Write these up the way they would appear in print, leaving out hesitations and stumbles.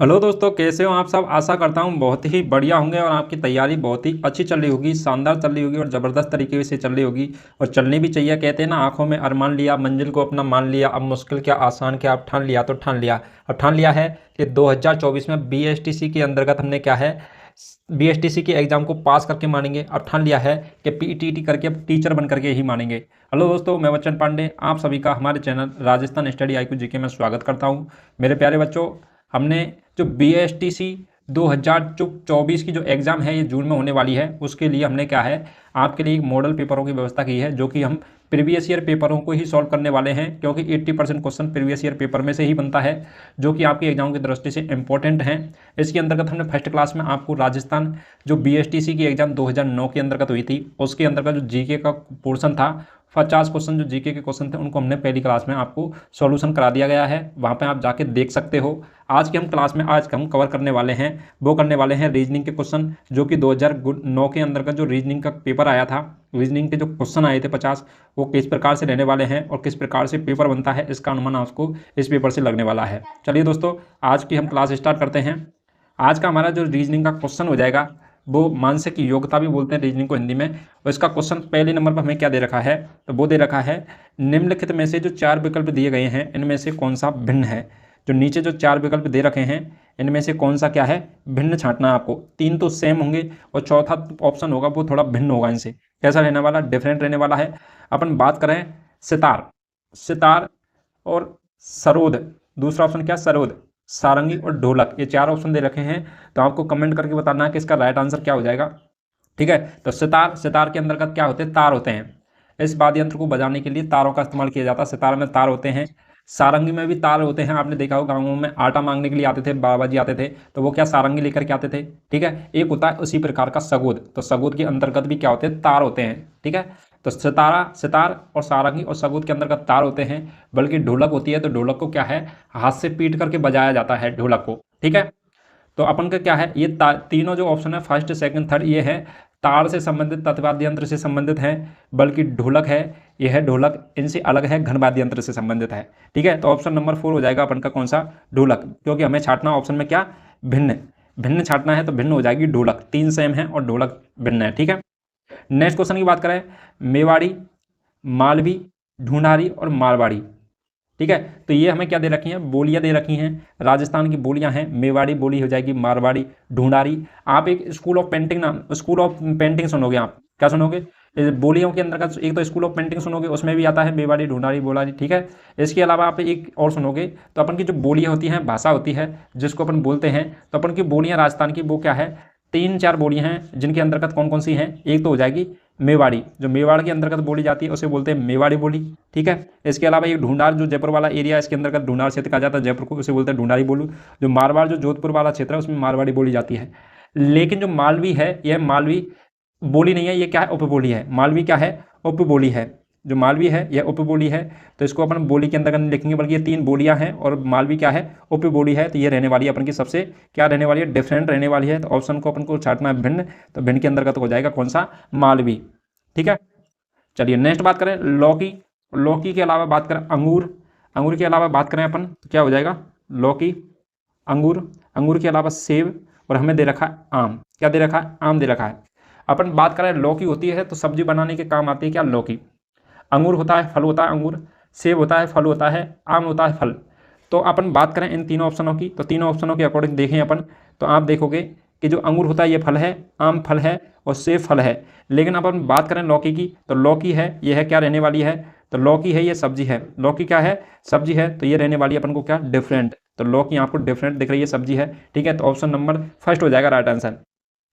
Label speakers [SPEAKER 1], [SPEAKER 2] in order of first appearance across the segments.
[SPEAKER 1] Hello दोस्तों, कैसे हो आप सब। आशा करता हूँ बहुत ही बढ़िया होंगे और आपकी तैयारी बहुत ही अच्छी चल रही होगी, शानदार चल रही होगी और ज़बरदस्त तरीके से चल रही होगी। और चलनी भी चाहिए। कहते हैं ना, आंखों में अरमान लिया, मंजिल को अपना मान लिया, अब मुश्किल क्या आसान क्या, अब ठान लिया तो ठान लिया। अब ठान लिया है कि 2024 में बीएसटीसी के अंतर्गत हमने क्या है, बीएसटीसी के एग्जाम को पास करके मानेंगे। अब ठान लिया है कि पीटीटी करके अब टीचर बन करके ही मानेंगे। हेलो दोस्तों, मैं बच्चन पांडे आप सभी का हमारे channel Rajasthan study IQ GK में स्वागत करता हूँ। मेरे प्यारे बच्चों, हमने जो BSTC 2024 की जो एग्ज़ाम है ये जून में होने वाली है, उसके लिए हमने क्या है, आपके लिए एक मॉडल पेपरों की व्यवस्था की है, जो कि हम प्रीवियस ईयर पेपरों को ही सॉल्व करने वाले हैं, क्योंकि 80% क्वेश्चन प्रीवियस ईयर पेपर में से ही बनता है, जो कि आपके एग्जाम की दृष्टि से इंपॉर्टेंट हैं। इसके अंतर्गत हमने फर्स्ट क्लास में आपको राजस्थान जो BSTC की एग्जाम 2009 के अंतर्गत हुई थी, उसके अंतर्गत जो जीके का पोर्शन था, 50 क्वेश्चन जो जीके के क्वेश्चन थे, उनको हमने पहली क्लास में आपको सॉल्यूशन करा दिया गया है। वहाँ पे आप जाके देख सकते हो। आज की हम क्लास में आज हम कवर करने वाले हैं, वो करने वाले हैं रीजनिंग के क्वेश्चन, जो कि 2009 के अंतर्गत जो रीजनिंग का पेपर आया था, रीजनिंग के जो क्वेश्चन आए थे 50, वो किस प्रकार से रहने वाले हैं और किस प्रकार से पेपर बनता है, इसका अनुमान आपको इस पेपर से लगने वाला है। चलिए दोस्तों, आज की हम क्लास स्टार्ट करते हैं। आज का हमारा जो रीजनिंग का क्वेश्चन हो जाएगा, वो मानसिक योग्यता भी बोलते हैं रीजनिंग को हिंदी में। और इसका क्वेश्चन पहले नंबर पर हमें क्या दे रखा है, तो वो दे रखा है, निम्नलिखित में से जो 4 विकल्प दिए गए हैं, इनमें से कौन सा भिन्न है। जो नीचे जो 4 विकल्प दे रखे हैं, इनमें से कौन सा क्या है, भिन्न छांटना है आपको। 3 तो सेम होंगे और चौथा ऑप्शन होगा वो थोड़ा भिन्न होगा इनसे। कैसा रहने वाला, डिफरेंट रहने वाला है। अपन बात करें सितार, सितार और सरोद, दूसरा ऑप्शन क्या, सरोद, सारंगी और ढोलक, ये 4 ऑप्शन दे रखे हैं। तो आपको कमेंट करके बताना है कि इसका राइट आंसर क्या हो जाएगा। ठीक है, तो सितार, सितार के अंतर्गत क्या होते हैं, तार होते हैं। इस वाद्य यंत्र को बजाने के लिए तारों का इस्तेमाल किया जाता है। सितार में तार होते हैं, सारंगी में भी तार होते हैं। आपने देखा होगा गाँवों में आटा मांगने के लिए आते थे, बाबा जी आते थे, तो वो क्या सारंगी लेकर के आते थे। ठीक है, एक होता है उसी प्रकार का सगोद, तो सगोद के अंतर्गत भी क्या होते हैं, तार होते हैं। ठीक है, तो सितारा, सितार और सारंगी और सगोद के अंतर्गत तार होते हैं। बल्कि ढोलक होती है, तो ढोलक को क्या है, हाथ से पीट करके बजाया जाता है ढोलक को। ठीक है, तो अपन का क्या है, ये तीनों जो ऑप्शन है, फर्स्ट सेकंड थर्ड, ये है तार से संबंधित, तत्वाद्य यंत्र से संबंधित है। बल्कि ढोलक है, यह है ढोलक, इनसे अलग है, घनवाद्य यंत्र से संबंधित है। ठीक है, तो ऑप्शन नंबर 4 हो जाएगा अपन का कौन सा, ढोलक, क्योंकि हमें छाटना ऑप्शन में क्या, भिन्न, भिन्न छाटना है, तो भिन्न हो जाएगी ढोलक। 3 सेम है और ढोलक भिन्न है। ठीक है, नेक्स्ट क्वेश्चन की बात करें, मेवाड़ी, मालवी, ढूंढारी और मारवाड़ी। ठीक है, तो ये हमें क्या दे रखी हैं, बोलियां दे रखी हैं। राजस्थान की बोलियां हैं, मेवाड़ी बोली हो जाएगी, मारवाड़ी, ढूंढारी। आप एक स्कूल ऑफ पेंटिंग नाम, स्कूल ऑफ पेंटिंग सुनोगे, आप क्या सुनोगे, बोलियों के अंदर एक तो स्कूल ऑफ पेंटिंग सुनोगे, उसमें भी आता है मेवाड़ी, ढूंढारी, बोलारी। ठीक है, इसके अलावा आप एक और सुनोगे, तो अपन की जो बोलियां होती हैं, भाषा होती है जिसको अपन बोलते हैं, तो अपन की बोलियां राजस्थान की वो क्या है, 3-4 बोलियां हैं, जिनके अंतर्गत कौन कौन सी हैं। एक तो हो जाएगी मेवाड़ी, जो मेवाड़ के अंतर्गत बोली जाती है उसे बोलते हैं मेवाड़ी बोली। ठीक है, इसके अलावा ये ढूंढार, जो जयपुर वाला एरिया है, इसके अंतर्गत ढूंढार क्षेत्र कहा जाता है जयपुर को, उसे बोलते हैं ढूंढारी बोलू। जो मारवाड़, जो जोधपुर वाला क्षेत्र है, उसमें मारवाड़ी बोली जाती है। लेकिन जो मालवी है, यह मालवी बोली नहीं है, ये क्या है, उपबोली है। मालवी क्या है, उपबोली है। जो मालवी है यह उपबोली है, तो इसको अपन बोली के अंतर्गत नहीं लिखेंगे, बल्कि ये 3 बोलियां हैं और मालवी क्या है, उपबोली है। तो ये रहने वाली है अपन की सबसे क्या रहने वाली है, डिफरेंट रहने वाली है। तो ऑप्शन को अपन को छाटना है भिन्न, तो भिन्न के अंतर्गत हो जाएगा कौन सा, मालवी। ठीक है, चलिए नेक्स्ट बात करें लौकी, लौकी के अलावा बात करें अंगूर, अंगूर के अलावा बात करें अपन तो क्या हो जाएगा, लौकी, अंगूर, अंगूर के अलावा सेब, और हमें दे रखा है आम। क्या दे रखा है, आम दे रखा है। अपन बात करें लौकी होती है तो सब्जी बनाने के काम आती है क्या, लौकी। अंगूर होता है, फल होता है अंगूर, सेब होता है, फल होता है, आम होता है, फल। तो अपन बात करें इन तीनों ऑप्शनों की, तो तीनों ऑप्शनों के अकॉर्डिंग देखें अपन, तो आप देखोगे कि जो अंगूर होता है ये फल है, आम फल है और सेब फल है। लेकिन अपन बात करें लौकी की, तो लौकी है, यह है क्या रहने वाली है, तो लौकी है ये सब्जी है। लौकी क्या है, सब्जी है, तो ये रहने वाली है अपन को क्या, डिफरेंट। तो लौकी आपको डिफरेंट दिख रही है, सब्जी है। ठीक है, तो ऑप्शन नंबर फर्स्ट हो जाएगा राइट आंसर।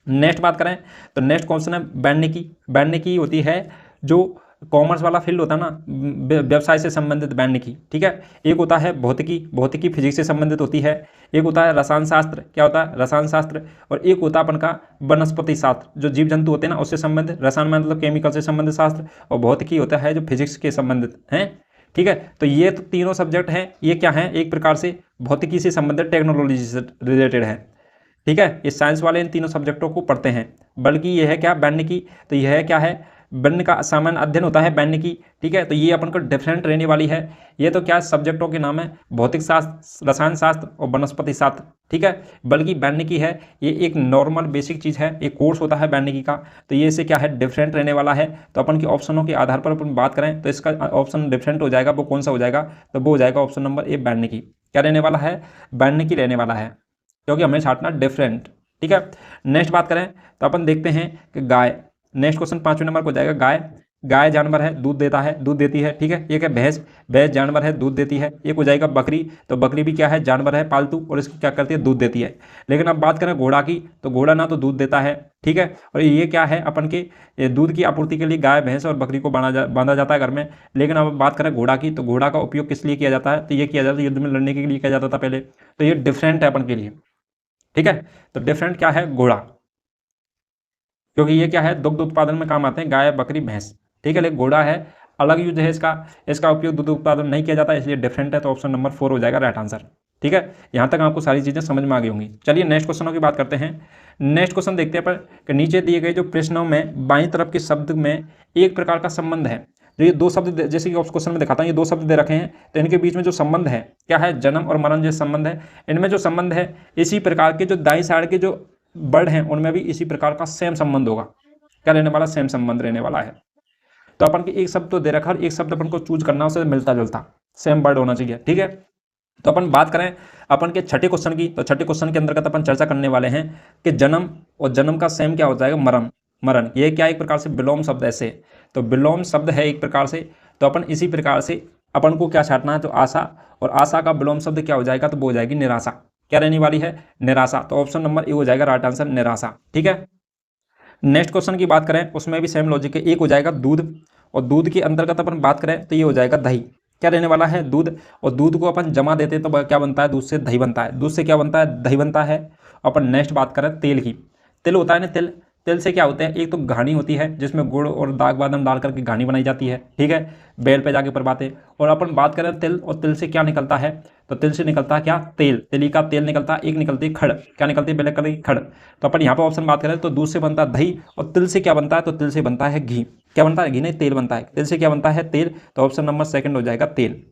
[SPEAKER 1] नेक्स्ट बात करें तो नेक्स्ट क्वेश्चन है बैठने की, बैठने की होती है जो कॉमर्स वाला फील्ड होता है ना, व्यवसाय से संबंधित बैठने की। ठीक है, एक होता है भौतिकी, भौतिकी फिजिक्स से संबंधित होती है। एक होता है रसायन शास्त्र, क्या होता है, रसायन शास्त्र। और एक होता है अपन का वनस्पति शास्त्र, जो जीव जंतु होते हैं ना उससे संबंधित, रसायन मतलब केमिकल से संबंधित शास्त्र, और भौतिकी होता है जो फिजिक्स के संबंधित हैं। ठीक है, तो ये तो तीनों सब्जेक्ट हैं, ये क्या हैं, एक प्रकार से भौतिकी से संबंधित, टेक्नोलॉजी से रिलेटेड है। ठीक है, ये साइंस वाले इन तीनों सब्जेक्टों को पढ़ते हैं। बल्कि यह है क्या, बैठने की, तो यह है क्या है, वर्ण का सामान्य अध्ययन होता है वर्ण की, ठीक है। तो ये अपन को डिफरेंट रहने वाली है। ये तो क्या सब्जेक्टों के नाम है, भौतिक शास्त्र, रसायन शास्त्र और वनस्पति शास्त्र, ठीक है। बल्कि वैज्ञानिकी है ये एक नॉर्मल बेसिक चीज़ है, एक कोर्स होता है वैज्ञानिकी का। तो ये से क्या है डिफरेंट रहने वाला है। तो अपन के ऑप्शनों के आधार पर अपन बात करें तो इसका ऑप्शन डिफरेंट हो जाएगा, वो कौन सा हो जाएगा, तो वो हो जाएगा ऑप्शन नंबर ए वैज्ञानिकी। क्या रहने वाला है, वैज्ञानिकी रहने वाला है, क्योंकि हमें छांटना डिफरेंट, ठीक है। नेक्स्ट बात करें तो अपन देखते हैं कि गाय, नेक्स्ट क्वेश्चन 5वें नंबर को जाएगा गाय। गाय जानवर है, दूध देता है, दूध देती है, ठीक है। एक है भैंस, भैंस जानवर है, दूध देती है। एक हो जाएगा बकरी, तो बकरी भी क्या है, जानवर है पालतू, और इसकी क्या करती है, दूध देती है। लेकिन अब बात करें घोड़ा की, तो घोड़ा ना तो दूध देता है, ठीक है, और ये क्या है अपन के दूध की आपूर्ति के लिए गाय भैंस और बकरी को बांधा जाता है घर में। लेकिन अब बात करें घोड़ा की, तो घोड़ा का उपयोग किस लिए किया जाता है, तो ये किया जाता है युद्ध में लड़ने के लिए किया जाता था पहले। तो ये डिफरेंट है अपन के लिए, ठीक है। तो डिफरेंट क्या है, घोड़ा, क्योंकि ये क्या है दुग्ध उत्पादन में काम आते हैं गाय बकरी भैंस, ठीक है। लेकिन घोड़ा है अलग यूज है इसका, इसका उपयोग दुग्ध उत्पादन नहीं किया जाता, इसलिए डिफरेंट है। तो ऑप्शन नंबर 4 हो जाएगा राइट आंसर, ठीक है। यहाँ तक आपको सारी चीज़ें समझ में आ गई होंगी। चलिए नेक्स्ट क्वेश्चनों की बात करते हैं। नेक्स्ट क्वेश्चन देखते हैं पर कि नीचे दिए गए जो प्रश्नों में बाईं तरफ के शब्द में एक प्रकार का संबंध है। जो ये दो शब्द जैसे कि क्वेश्चन में दिखाता हूँ, ये दो शब्द दे रखे हैं, तो इनके बीच में जो संबंध है क्या है, जन्म और मरण जैसे संबंध है। इनमें जो संबंध है इसी प्रकार के जो दाईं साइड के जो वर्ड हैं उनमें भी इसी प्रकार का सेम संबंध होगा। क्या रहने वाला, सेम संबंध रहने वाला है। तो अपन के एक शब्द तो दे रखा है, एक शब्द अपन को चूज करना है, उससे मिलता जुलता सेम वर्ड होना चाहिए, ठीक है। तो अपन बात करें अपन के छठे क्वेश्चन की, तो छठे क्वेश्चन के अंतर्गत अपन चर्चा करने वाले हैं कि जन्म और जन्म का सेम क्या हो जाएगा, मरण। मरण ये क्या एक प्रकार से विलोम शब्द ऐसे, तो विलोम शब्द है एक प्रकार से। तो अपन इसी प्रकार से अपन को क्या छांटना है, तो आशा, और आशा का विलोम शब्द क्या हो जाएगा, तो वो हो जाएगी निराशा। क्या रहने वाली है, निराशा। तो ऑप्शन नंबर ए हो जाएगा राइट आंसर, निराशा, ठीक है। नेक्स्ट क्वेश्चन की बात करें उसमें भी सेम लॉजिक है। एक हो जाएगा दूध, और दूध के अंतर्गत अपन बात करें तो ये हो जाएगा दही। क्या रहने वाला है, दूध, और दूध को अपन जमा देते हैं तो क्या बनता है, दूध से दही बनता है, दूध से क्या बनता है, दही बनता है। अपन नेक्स्ट बात करें तेल की, तिल होता है ना, तिल, तिल से क्या होता है, एक तो घानी होती है जिसमें गुड़ और दाग बादाम डाल करके घानी बनाई जाती है, ठीक है, बेल पे जाके परवाते। और अपन बात करें तिल, और तिल से क्या निकलता है, तो तिल से निकलता है क्या, तेल, तिली का तेल निकलता है। एक निकलती है खड़, क्या निकलती है, ब्लैक कलर की खड़। तो अपन यहाँ पर ऑप्शन बात करें तो दूध से बनता है दही, और तिल से क्या बनता है, तो तिल से बनता है घी। क्या बनता है, घी नहीं, तेल बनता है। तिल से क्या बनता है, तेल। तो ऑप्शन नंबर सेकंड हो जाएगा तेल।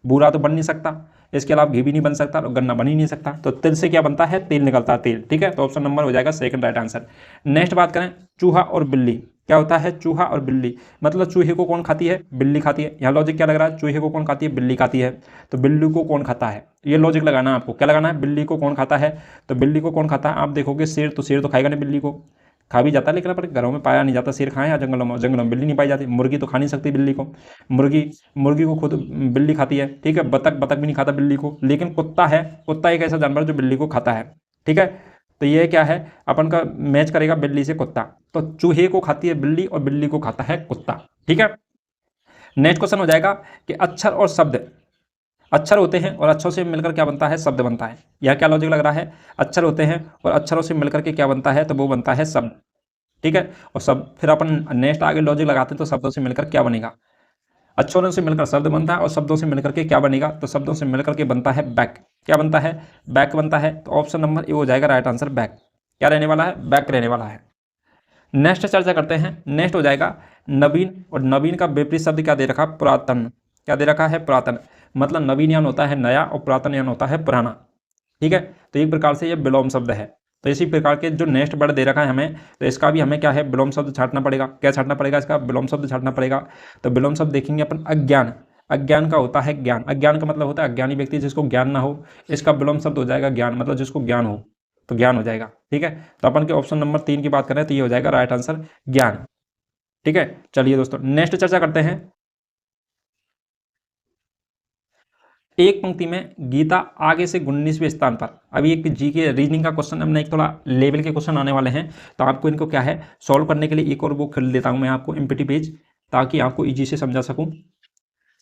[SPEAKER 1] बूरा तो बन नहीं सकता, इसके अलावा घी भी नहीं बन सकता, और गन्ना बन ही नहीं सकता। तो तिल से क्या बनता है, तेल निकलता है, तेल, ठीक है। तो ऑप्शन नंबर हो जाएगा सेकंड राइट आंसर। नेक्स्ट बात करें चूहा और बिल्ली, क्या होता है, चूहा और बिल्ली, मतलब चूहे को कौन खाती है, बिल्ली खाती है। यहाँ लॉजिक क्या लग रहा है, चूहे को कौन खाती है, बिल्ली खाती है। तो बिल्ली को कौन खाता है, ये लॉजिक लगाना है आपको। क्या लगाना है, बिल्ली को कौन खाता है, तो बिल्ली को कौन खाता है। आप देखोगे शेर तो खाएगा नहीं, बिल्ली को खा भी जाता है, लेकिन अपन घरों में पाया नहीं जाता। शेर खाएं या जंगलों में बिल्ली नहीं पाई जाती। मुर्गी तो खा नहीं सकती बिल्ली को, मुर्गी को खुद बिल्ली खाती है, ठीक है। बतख भी नहीं खाता बिल्ली को। लेकिन कुत्ता है, कुत्ता एक ऐसा जानवर जो बिल्ली को खाता है, ठीक है। तो ये क्या है, अपन का मैच करेगा बिल्ली से कुत्ता। तो चूहे को खाती है बिल्ली और बिल्ली को खाता है कुत्ता, ठीक है। नेक्स्ट क्वेश्चन हो जाएगा कि अक्षर और शब्द, अक्षर होते हैं और अक्षरों से मिलकर क्या बनता है, शब्द बनता है। यह क्या लॉजिक लग रहा है, अक्षर होते हैं और अक्षरों से मिलकर के क्या बनता है, तो वो बनता है शब्द, ठीक है। और सब फिर अपन नेक्स्ट आगे लॉजिक लगाते हैं तो शब्दों से मिलकर क्या बनेगा, अक्षरों से मिलकर शब्द बनता है, और शब्दों से मिलकर के क्या बनेगा, तो शब्दों से मिलकर के बनता है बैक। क्या बनता है, बैक बनता है। तो ऑप्शन नंबर ए हो जाएगा राइट आंसर, बैक। क्या रहने वाला है, बैक रहने वाला है। नेक्स्ट चर्चा करते हैं। नेक्स्ट हो जाएगा नवीन, और नवीन का विपरीत शब्द क्या दे रखा, पुरातन। क्या दे रखा है, पुरातन। मतलब नवीन यान होता है नया, और पुरातन यान होता है पुराना, ठीक है। तो एक प्रकार से ये विलोम शब्द है। तो इसी प्रकार के जो नेक्स्ट वर्ड दे रखा है हमें, तो इसका भी हमें क्या है, विलोम शब्द छांटना पड़ेगा। क्या छांटना पड़ेगा, इसका विलोम शब्द छांटना पड़ेगा। तो विलोम शब्द देखेंगे अपन, अज्ञान। अज्ञान का होता है ज्ञान। अज्ञान का मतलब होता है अज्ञानी व्यक्ति जिसको ज्ञान ना हो। इसका विलोम शब्द हो जाएगा ज्ञान, मतलब जिसको ज्ञान हो, तो ज्ञान हो जाएगा, ठीक है। तो अपन के ऑप्शन नंबर 3 की बात करें तो ये हो जाएगा राइट आंसर, ज्ञान, ठीक है। चलिए दोस्तों नेक्स्ट चर्चा करते हैं। एक पंक्ति में गीता आगे से 19वें स्थान पर। अभी एक जी के रीजनिंग का क्वेश्चन, हमने एक थोड़ा लेवल के क्वेश्चन आने वाले हैं, तो आपको इनको क्या है सॉल्व करने के लिए एक और वो खोल देता हूं मैं आपको एमपीटी पेज, ताकि आपको इजी से समझा सकूं।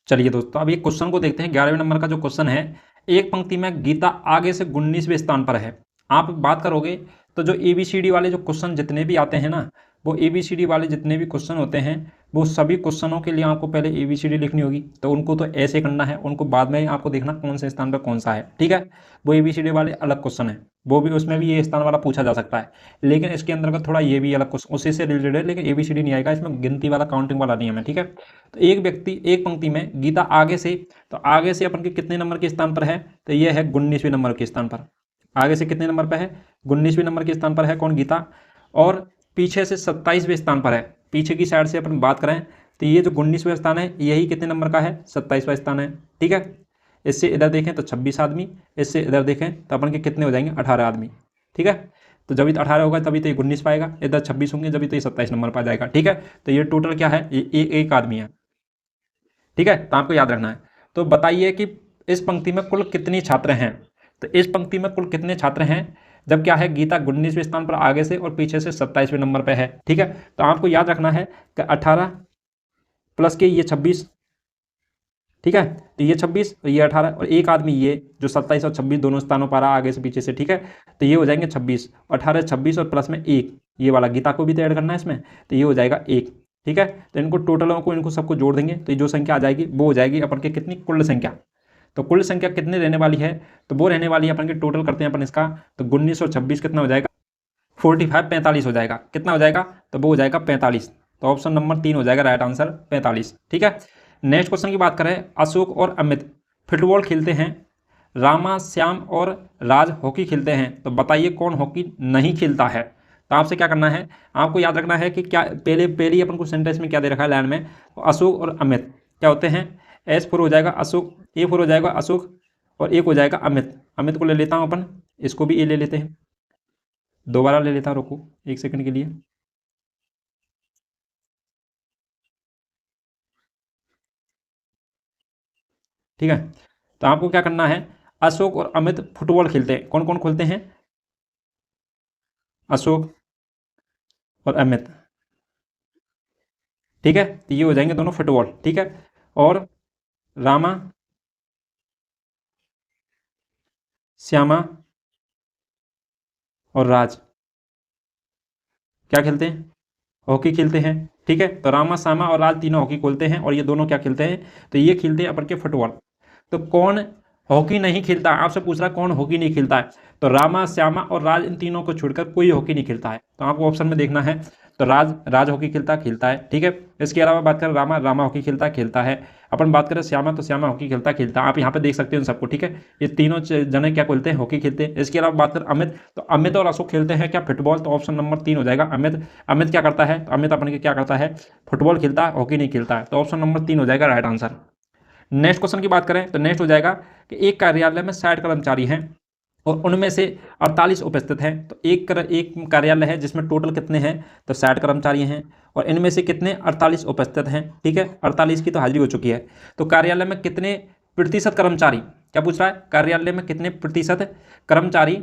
[SPEAKER 1] चलिए दोस्तों अब एक क्वेश्चन को देखते हैं। 11वें नंबर का जो क्वेश्चन है, एक पंक्ति में गीता आगे से 19वें स्थान पर है। आप बात करोगे तो जो ABCD वाले जो क्वेश्चन जितने भी आते हैं ना, वो ABCD वाले जितने भी क्वेश्चन होते हैं, वो सभी क्वेश्चनों के लिए आपको पहले ABCD लिखनी होगी, तो उनको तो ऐसे करना है, उनको बाद में आपको देखना कौन से स्थान पर कौन सा है, ठीक है। वो ABCD वाले अलग क्वेश्चन है, वो भी उसमें भी ये स्थान वाला पूछा जा सकता है, लेकिन इसके अंदर का थोड़ा ये भी अलग क्वेश्चन उसी से रिलेटेड है, लेकिन ABCD नहीं आएगा इसमें, गिनती वाला काउंटिंग वाला नियम है, ठीक है। तो एक व्यक्ति एक पंक्ति में गीता आगे से, तो आगे से अपन के कितने नंबर के स्थान पर है, तो ये है 19वें नंबर के स्थान पर। आगे से कितने नंबर पर है, 19वें नंबर के स्थान पर है कौन, गीता। और पीछे से 27वें स्थान पर है, पीछे की साइड से अपन बात करें तो ये जो 19वां स्थान है यही कितने नंबर का है, 27वां स्थान है, ठीक है। इससे इधर देखें तो 26 आदमी, इससे इधर देखें तो अपन के कितने हो जाएंगे, 18 आदमी, ठीक है। तो जब ये 18 होगा तभी तो ये 19 पाएगा, इधर 26 होंगे जब तो ये 27 नंबर पर जाएगा, ठीक है। तो ये टोटल क्या है, ये एक आदमी है, ठीक है। तो आपको याद रखना है। तो बताइए कि इस पंक्ति में कुल कितने छात्र हैं, तो इस पंक्ति में कुल कितने छात्र हैं, जब क्या है गीता 19वें स्थान पर आगे से और पीछे से 27वें नंबर पर है, ठीक है। तो आपको याद रखना है कि 18 प्लस के ये 26, ठीक है। तो ये 26 और ये 18 और एक आदमी ये जो 27 और 26 दोनों स्थानों पर आ आगे से पीछे से, ठीक है। तो ये हो जाएंगे 26, 18 26 और प्लस में एक, ये वाला गीता को भी तो ऐड करना है इसमें, तो ये हो जाएगा एक, ठीक है। तो इनको टोटलों को इनको सबको जोड़ देंगे तो ये जो संख्या आ जाएगी वो हो जाएगी अपन के कितनी, कुल संख्या। तो कुल संख्या कितनी रहने वाली है, तो वो रहने वाली है अपन के, टोटल करते हैं अपन इसका, तो 19 और 26 कितना हो जाएगा, 45 45 हो जाएगा, कितना हो जाएगा, तो वो हो जाएगा 45। तो ऑप्शन नंबर 3 हो जाएगा राइट आंसर 45, ठीक है। नेक्स्ट क्वेश्चन की बात करें, अशोक और अमित फुटबॉल खेलते हैं, रामा श्याम और राज हॉकी खेलते हैं, तो बताइए कौन हॉकी नहीं खेलता है। तो आपसे क्या करना है, आपको याद रखना है कि क्या पहले अपन को सेंटेंस में क्या दे रखा है लाइन में, तो अशोक और अमित क्या होते हैं, S4 हो जाएगा अशोक, A4 हो जाएगा अशोक और एक हो जाएगा अमित। अमित को ले लेता हूँ अपन, इसको भी ए ले लेते हैं, दोबारा ले लेता हूँ, रुको एक सेकंड के लिए। ठीक है, तो आपको क्या करना है, अशोक और अमित फुटबॉल खेलते हैं, कौन कौन खेलते हैं, अशोक और अमित, ठीक है। तो ये हो जाएंगे दोनों फुटबॉल, ठीक है। और रामा श्यामा और राज क्या खेलते हैं, हॉकी खेलते हैं, ठीक है। तो रामा श्यामा और राज तीनों हॉकी खेलते हैं और ये दोनों क्या खेलते हैं, तो ये खेलते हैं अपन के फुटबॉल। तो कौन हॉकी नहीं खेलता, आपसे पूछ रहा है कौन हॉकी नहीं खेलता है, तो रामा श्यामा और राज इन तीनों को छोड़कर कोई हॉकी नहीं खेलता है, तो आपको ऑप्शन में देखना है। तो राज हॉकी खेलता है, ठीक है। इसके अलावा बात करें रामा हॉकी खेलता है। अपन बात करें श्यामा, तो श्यामा हॉकी खेलता है, आप यहाँ पे देख सकते हैं सबको, ठीक है। ये तीनों जने क्या खेलते हैं, हॉकी खेलते हैं। इसके अलावा बात करें अमित, तो अमित और अशोक खेलते हैं क्या, फुटबॉल, तो ऑप्शन नंबर 3 हो जाएगा अमित। अमित क्या करता है, तो अमित अपन के क्या करता है, फुटबॉल खेलता है, हॉकी नहीं खेलता है, तो ऑप्शन नंबर 3 हो जाएगा राइट आंसर। नेक्स्ट क्वेश्चन की बात करें तो नेक्स्ट हो जाएगा कि एक कार्यालय में 60 कर्मचारी हैं और उनमें से 48 उपस्थित हैं, तो एक कार्यालय है जिसमें टोटल कितने हैं, तो 60 कर्मचारी हैं और इनमें से कितने 48 उपस्थित हैं, ठीक है। 48 की तो हाजिरी हो चुकी है। तो कार्यालय में कितने प्रतिशत कर्मचारी, क्या पूछ रहा है, कार्यालय में कितने प्रतिशत कर्मचारी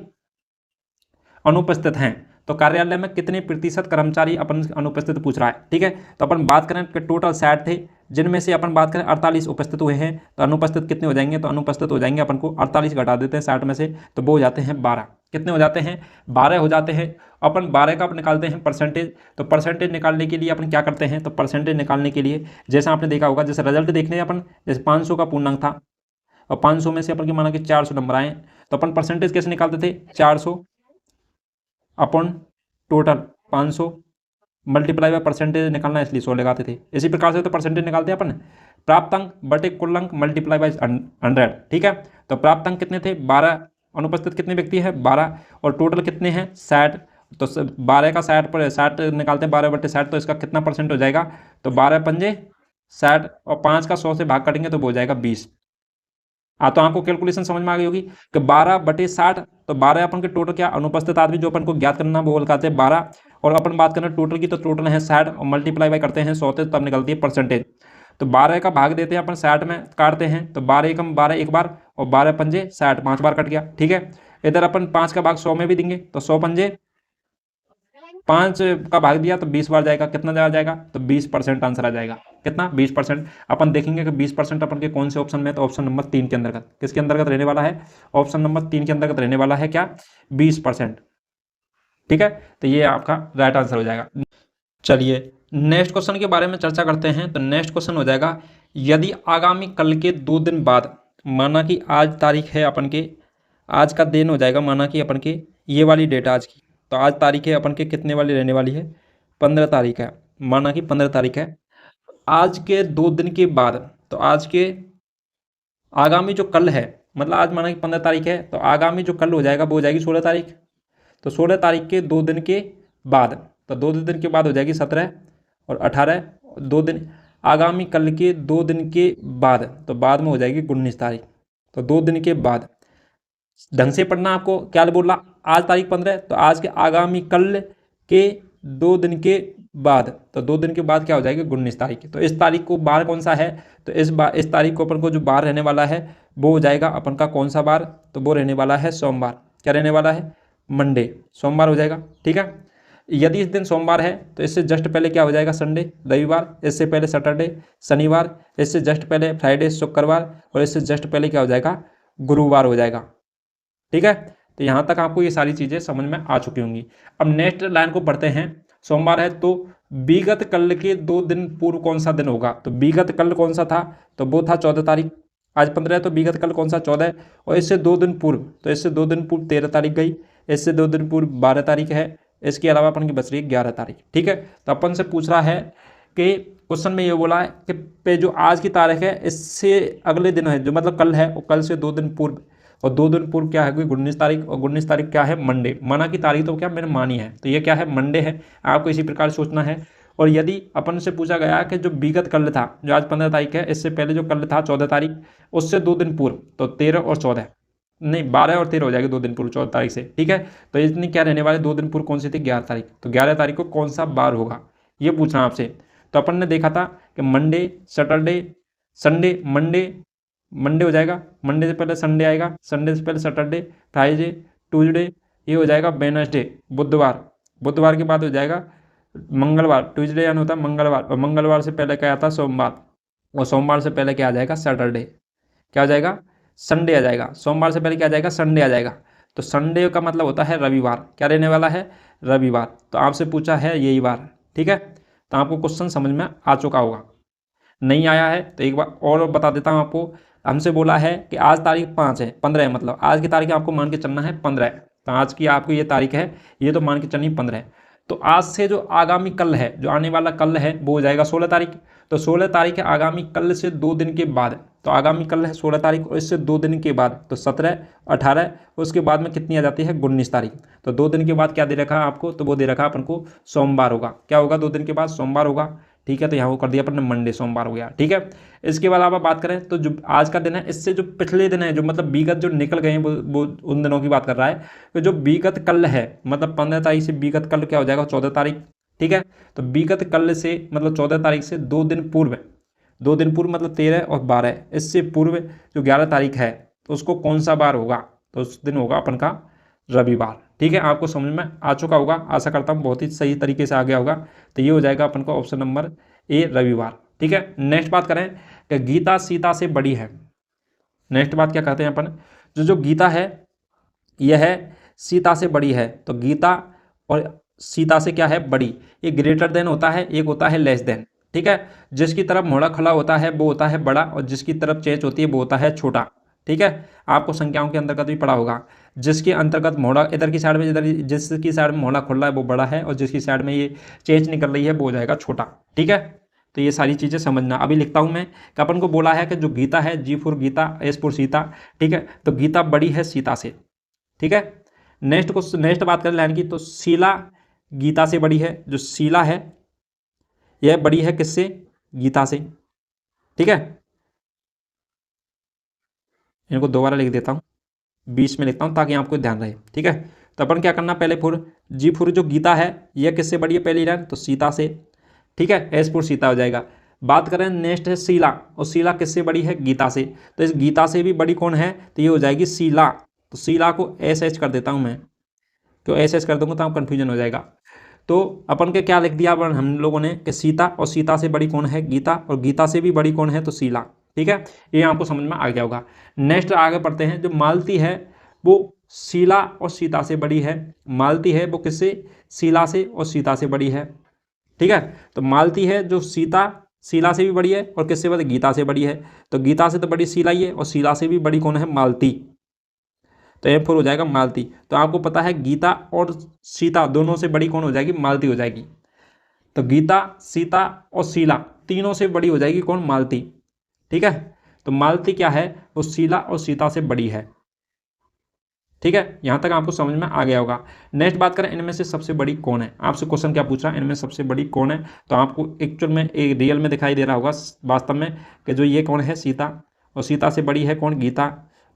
[SPEAKER 1] अनुपस्थित हैं, तो कार्यालय में कितने प्रतिशत कर्मचारी अपन अनुपस्थित पूछ रहा है, ठीक है। तो अपन बात करें कि टोटल 60 थे, जिनमें से अपन बात करें 48 उपस्थित हुए हैं, तो अनुपस्थित कितने हो जाएंगे, तो अनुपस्थित हो जाएंगे अपन को 48 घटा देते हैं 60 में से, तो वो हो जाते हैं 12, कितने हो जाते हैं, 12 हो जाते हैं। अपन 12 का निकालते हैं परसेंटेज, तो परसेंटेज निकालने के लिए अपन क्या करते हैं, तो परसेंटेज निकालने के लिए जैसा आपने देखा होगा, जैसे रिजल्ट देखने अपन, जैसे 500 का पूर्णांक था और 500 में से अपन के माना कि 400 नंबर आए, तो अपन परसेंटेज कैसे निकालते थे, 400 upon total 500 multiply by percentage निकालना, इसलिए 100 लगाते थे। इसी प्रकार से तो परसेंटेज निकालते हैं अपन, प्राप्त अंक बटे कुल अंक मल्टीप्लाई बाय 100, ठीक है। तो प्राप्त अंक कितने थे, 12, अनुपस्थित कितने व्यक्ति हैं 12 और टोटल कितने हैं 60, तो 12 का 60 पर 60 निकालते हैं, 12 बटे 60, तो इसका कितना परसेंट हो जाएगा, तो 12 पंजे 60 और 5 का 100 से भाग कटेंगे तो वो हो जाएगा 20। तो आपको कैलकुलेशन समझ में आ गई होगी कि 12 बटे 60, तो 12 अपन के टोटल क्या अनुपस्थित आदमी जो अपन को ज्ञात करना वो लगाते हैं 12, और अपन बात करें टोटल की, तो टोटल है 60 और मल्टीप्लाई बाय करते हैं 100 से, तब निकलती है परसेंटेज। तो 12 का भाग देते हैं अपन 60 में काटते हैं, तो 12 एकम 12 एक बार और 12 पंजे 60 5 बार कट गया, ठीक है। इधर अपन 5 का भाग 100 में भी देंगे, तो 100 पंजे 5 का भाग दिया तो 20 बार जाएगा, कितना जाएगा, तो 20% आंसर आ जाएगा, कितना 20%। अपन देखेंगे कि 20% अपन के कौन से ऑप्शन में, तो ऑप्शन नंबर 3 के अंतर्गत, किसके अंतर्गत रहने वाला है, ऑप्शन नंबर 3 के अंतर्गत रहने वाला है क्या, 20%, ठीक है। तो ये आपका राइट आंसर हो जाएगा। चलिए नेक्स्ट क्वेश्चन के बारे में चर्चा करते हैं। तो नेक्स्ट क्वेश्चन हो जाएगा, यदि आगामी कल के 2 दिन बाद, माना कि आज तारीख है अपन के, आज का दिन हो जाएगा, माना कि अपन के ये वाली डेट आज की, तो आज तारीख है अपन के कितने वाली रहने वाली है, 15 तारीख है, माना कि 15 तारीख है। आज के 2 दिन के बाद, तो आज के आगामी जो कल है, मतलब आज माना कि 15 तारीख है, तो आगामी जो कल हो जाएगा वो हो जाएगी 16 तारीख। तो 16 तारीख के 2 दिन के बाद, तो 2 दिन के बाद हो जाएगी 17 और 18, 2 दिन आगामी कल के 2 दिन के बाद, तो बाद में हो जाएगी 19 तारीख। तो 2 दिन के बाद ढंग से पढ़ना, आपको क्या बोला, आज तारीख 15, तो आज के आगामी कल के 2 दिन के बाद, तो 2 दिन के बाद क्या हो जाएगी 19 तारीख। तो इस तारीख को बार कौन सा है, तो इस तारीख को अपन को जो बार रहने वाला है वो हो जाएगा अपन का कौन सा बार, तो वो रहने वाला है सोमवार। क्या रहने वाला है, मंडे, सोमवार हो जाएगा। ठीक है, यदि इस दिन सोमवार है तो इससे जस्ट पहले क्या हो जाएगा संडे, रविवार, इससे पहले सैटरडे, शनिवार, इससे जस्ट पहले फ्राइडे, शुक्रवार, और इससे जस्ट पहले क्या हो जाएगा, गुरुवार हो जाएगा। ठीक है, तो यहाँ तक आपको ये सारी चीज़ें समझ में आ चुकी होंगी। अब नेक्स्ट लाइन को पढ़ते हैं। सोमवार है तो विगत कल के 2 दिन पूर्व कौन सा दिन होगा, तो विगत कल कौन सा था, तो वो था 14 तारीख। आज 15 है तो विगत कल कौन सा 14, और इससे 2 दिन पूर्व, तो इससे 2 दिन पूर्व 13 तारीख गई, इससे 2 दिन पूर्व 12 तारीख है, इसके अलावा अपन की बच रही है 11 तारीख। ठीक है, तो अपन से पूछ रहा है कि क्वेश्चन में ये बोला है कि पे जो आज की तारीख है इससे अगले दिन है, जो मतलब कल है, और कल से 2 दिन पूर्व, और 2 दिन पूर्व क्या है 19 तारीख, और 19 तारीख क्या है मंडे। माना की तारीख तो क्या मैंने मानी है, तो ये क्या है मंडे है, आपको इसी प्रकार सोचना है। और यदि अपन से पूछा गया कि जो विगत कल था, जो आज 15 तारीख है, इससे पहले जो कल था 14 तारीख, उससे 2 दिन पूर्व, तो 13 और 14 नहीं 12 और 13 हो जाएगी 2 दिन पूर्व 14 तारीख से। ठीक है, तो इतनी क्या रहने वाले 2 दिन पूर्व कौन सी थी, 11 तारीख। तो 11 तारीख को कौन सा बार होगा ये पूछना आपसे। तो अपन ने देखा था कि मंडे, सैटरडे, संडे, मंडे हो जाएगा, मंडे से पहले संडे आएगा, संडे से पहले सैटरडे, फ्राइडे, ट्यूसडे, ये हो जाएगा वेडनेसडे, बुधवार के बाद हो जाएगा मंगलवार, ट्यूसडे यानी होता है मंगलवार, और मंगलवार से पहले क्या आता है सोमवार, और सोमवार से पहले क्या आ जाएगा सैटरडे, क्या आ जाएगा संडे आ जाएगा, सोमवार से पहले क्या आ जाएगा संडे आ जाएगा। तो संडे का मतलब होता है रविवार, क्या रहने वाला है रविवार। तो आपसे पूछा है यही बार। ठीक है, तो आपको क्वेश्चन समझ में आ चुका होगा। नहीं आया है तो एक बार और बता देता हूँ आपको। हमसे बोला है कि आज तारीख 5 है, 15 है, मतलब आज की तारीख आपको मान के चलना है 15 है, तो आज की आपको ये तारीख है, ये तो मान के चलनी 15 है। तो आज से जो आगामी कल है, जो आने वाला कल है, वो हो जाएगा 16 तारीख। तो 16 तारीख है आगामी कल से 2 दिन के बाद, तो आगामी कल है 16 तारीख, और इससे 2 दिन के बाद तो 17, 18, उसके बाद में कितनी आ जाती है 19 तारीख। तो 2 दिन के बाद क्या दे रखा है आपको, तो वो दे रखा है अपन को सोमवार होगा। क्या होगा 2 दिन के बाद सोमवार होगा। ठीक है, तो यहाँ को कर दिया अपन ने मंडे, सोमवार हो गया। ठीक है, इसके बाद अलावा बात करें तो जो आज का दिन है, इससे जो पिछले दिन है, जो मतलब विगत जो निकल गए हैं, वो उन दिनों की बात कर रहा है। तो जो विगत कल है, मतलब 15 तारीख से विगत कल क्या हो जाएगा 14 तारीख। ठीक है, तो विगत कल से मतलब 14 तारीख से 2 दिन पूर्व, 2 दिन पूर्व मतलब 13 और 12, इससे पूर्व जो 11 तारीख है, तो उसको कौन सा बार होगा, तो उस दिन होगा अपन का रविवार। ठीक है, आपको समझ में आ चुका होगा, आशा करता हूँ बहुत ही सही तरीके से आ गया होगा। तो ये हो जाएगा अपन का ऑप्शन नंबर ए रविवार। ठीक है, नेक्स्ट बात करें कि गीता सीता से बड़ी है। नेक्स्ट बात क्या कहते हैं अपन, जो गीता है यह है सीता से बड़ी है। तो गीता और सीता से क्या है बड़ी, एक ग्रेटर देन होता है, एक होता है लेस देन। ठीक है, जिसकी तरफ मोड़ा खुला होता है वो होता है बड़ा, और जिसकी तरफ चेंज होती है वो होता है छोटा। ठीक है, आपको संख्याओं के अंतर्गत भी पढ़ा होगा, जिसके अंतर्गत मोड़ा इधर की साइड में, इधर जिसकी साइड में मोड़ा खुल रहा है वो बड़ा है, और जिसकी साइड में ये चेंज निकल रही है वो हो जाएगा छोटा। ठीक है, तो ये सारी चीज़ें समझना। अभी लिखता हूँ मैं कि अपन को बोला है कि जो गीता है, G for Gita, S for Sita. ठीक है, तो गीता बड़ी है सीता से। ठीक है, नेक्स्ट बात करें लाइन की, तो शीला गीता से बड़ी है। जो शीला है यह बड़ी है किससे, गीता से। ठीक है, इनको दोबारा लिख देता हूँ, बीच में लिखता हूँ ताकि आपको ध्यान रहे। ठीक है, तो अपन क्या करना, पहले फुर जी फुर जो गीता है यह किससे बड़ी है पहली लाइन, तो सीता से। ठीक है, एस फुर सीता हो जाएगा। बात करें नेक्स्ट है शीला, और शीला किससे बड़ी है, गीता से। तो इस गीता से भी बड़ी कौन है, तो ये हो जाएगी शीला। तो शीला को एस एच कर देता हूँ मैं, क्यों एस एच कर दूंगा तो आप कन्फ्यूजन हो जाएगा। तो अपन के क्या लिख दिया अपन हम लोगों ने कि सीता, और सीता से बड़ी कौन है, गीता, और गीता से भी बड़ी कौन है, तो शीला। ठीक है, ये आपको समझ में आ गया होगा। नेक्स्ट आगे पढ़ते हैं, जो मालती है वो शीला और सीता से बड़ी है। मालती है वो किससे, शीला से और सीता से बड़ी है। ठीक है। तो मालती है जो शीला से भी बड़ी है और किससे बड़ी, गीता से बड़ी है। तो गीता से तो बड़ी शीला ही है और शीला से भी बड़ी कौन है, मालती। तो M4 हो जाएगा मालती। तो आपको पता है गीता और सीता दोनों से बड़ी कौन हो जाएगी, मालती हो जाएगी। तो गीता, सीता और शीला तीनों से बड़ी हो जाएगी कौन, मालती। ठीक है। तो मालती क्या है, वो शीला और सीता से बड़ी है। ठीक है, यहां तक आपको समझ में आ गया होगा। नेक्स्ट बात करें, इनमें से सबसे बड़ी कौन है। आपसे क्वेश्चन क्या पूछ रहा है, इनमें सबसे बड़ी कौन है। तो आपको एक्चुअल में एक रियल में दिखाई दे रहा होगा वास्तव में कि जो ये कौन है, सीता, और सीता से बड़ी है कौन, गीता,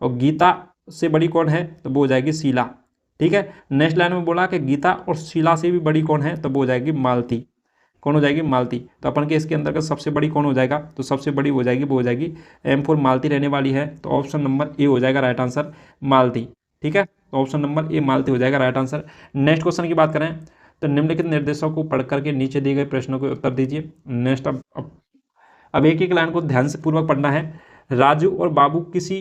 [SPEAKER 1] और गीता से बड़ी कौन है, तो वो हो जाएगी शीला। ठीक है। नेक्स्ट लाइन में बोला कि गीता और शीला से भी बड़ी कौन है, तो वो हो जाएगी मालती। कौन हो जाएगी, मालती। तो अपन के इसके अंदर का सबसे बड़ी कौन हो जाएगा, तो सबसे बड़ी हो जाएगी वो हो जाएगी M4 मालती रहने वाली है। तो ऑप्शन नंबर ए हो जाएगा राइट आंसर, मालती। ठीक है। तो ऑप्शन नंबर ए मालती हो जाएगा राइट आंसर। नेक्स्ट क्वेश्चन की बात करें तो निम्नलिखित निर्देशों को पढ़ करके नीचे दिए गए प्रश्नों के उत्तर दीजिए। नेक्स्ट अब एक एक लाइन को ध्यान से पूर्वक पढ़ना है। राजू और बाबू किसी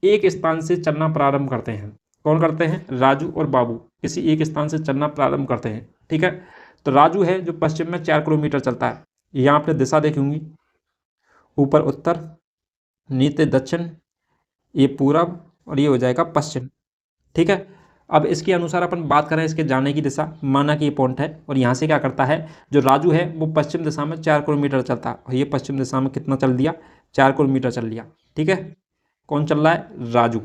[SPEAKER 1] एक स्थान से चलना प्रारंभ करते हैं। कौन करते हैं, राजू और बाबू किसी एक स्थान से चलना प्रारंभ करते हैं। ठीक है। तो राजू है जो पश्चिम में 4 किलोमीटर चलता है। यहाँ आपने दिशा देखूंगी, ऊपर उत्तर, नीचे दक्षिण, ये पूरब और ये हो जाएगा पश्चिम। ठीक है। अब इसके अनुसार अपन बात करें इसके जाने की दिशा, माना कि ये पॉइंट है और यहाँ से क्या करता है, जो राजू है वो पश्चिम दिशा में 4 किलोमीटर चलता है और ये पश्चिम दिशा में कितना चल दिया, 4 किलोमीटर चल लिया। ठीक है। कौन चल रहा है, राजू।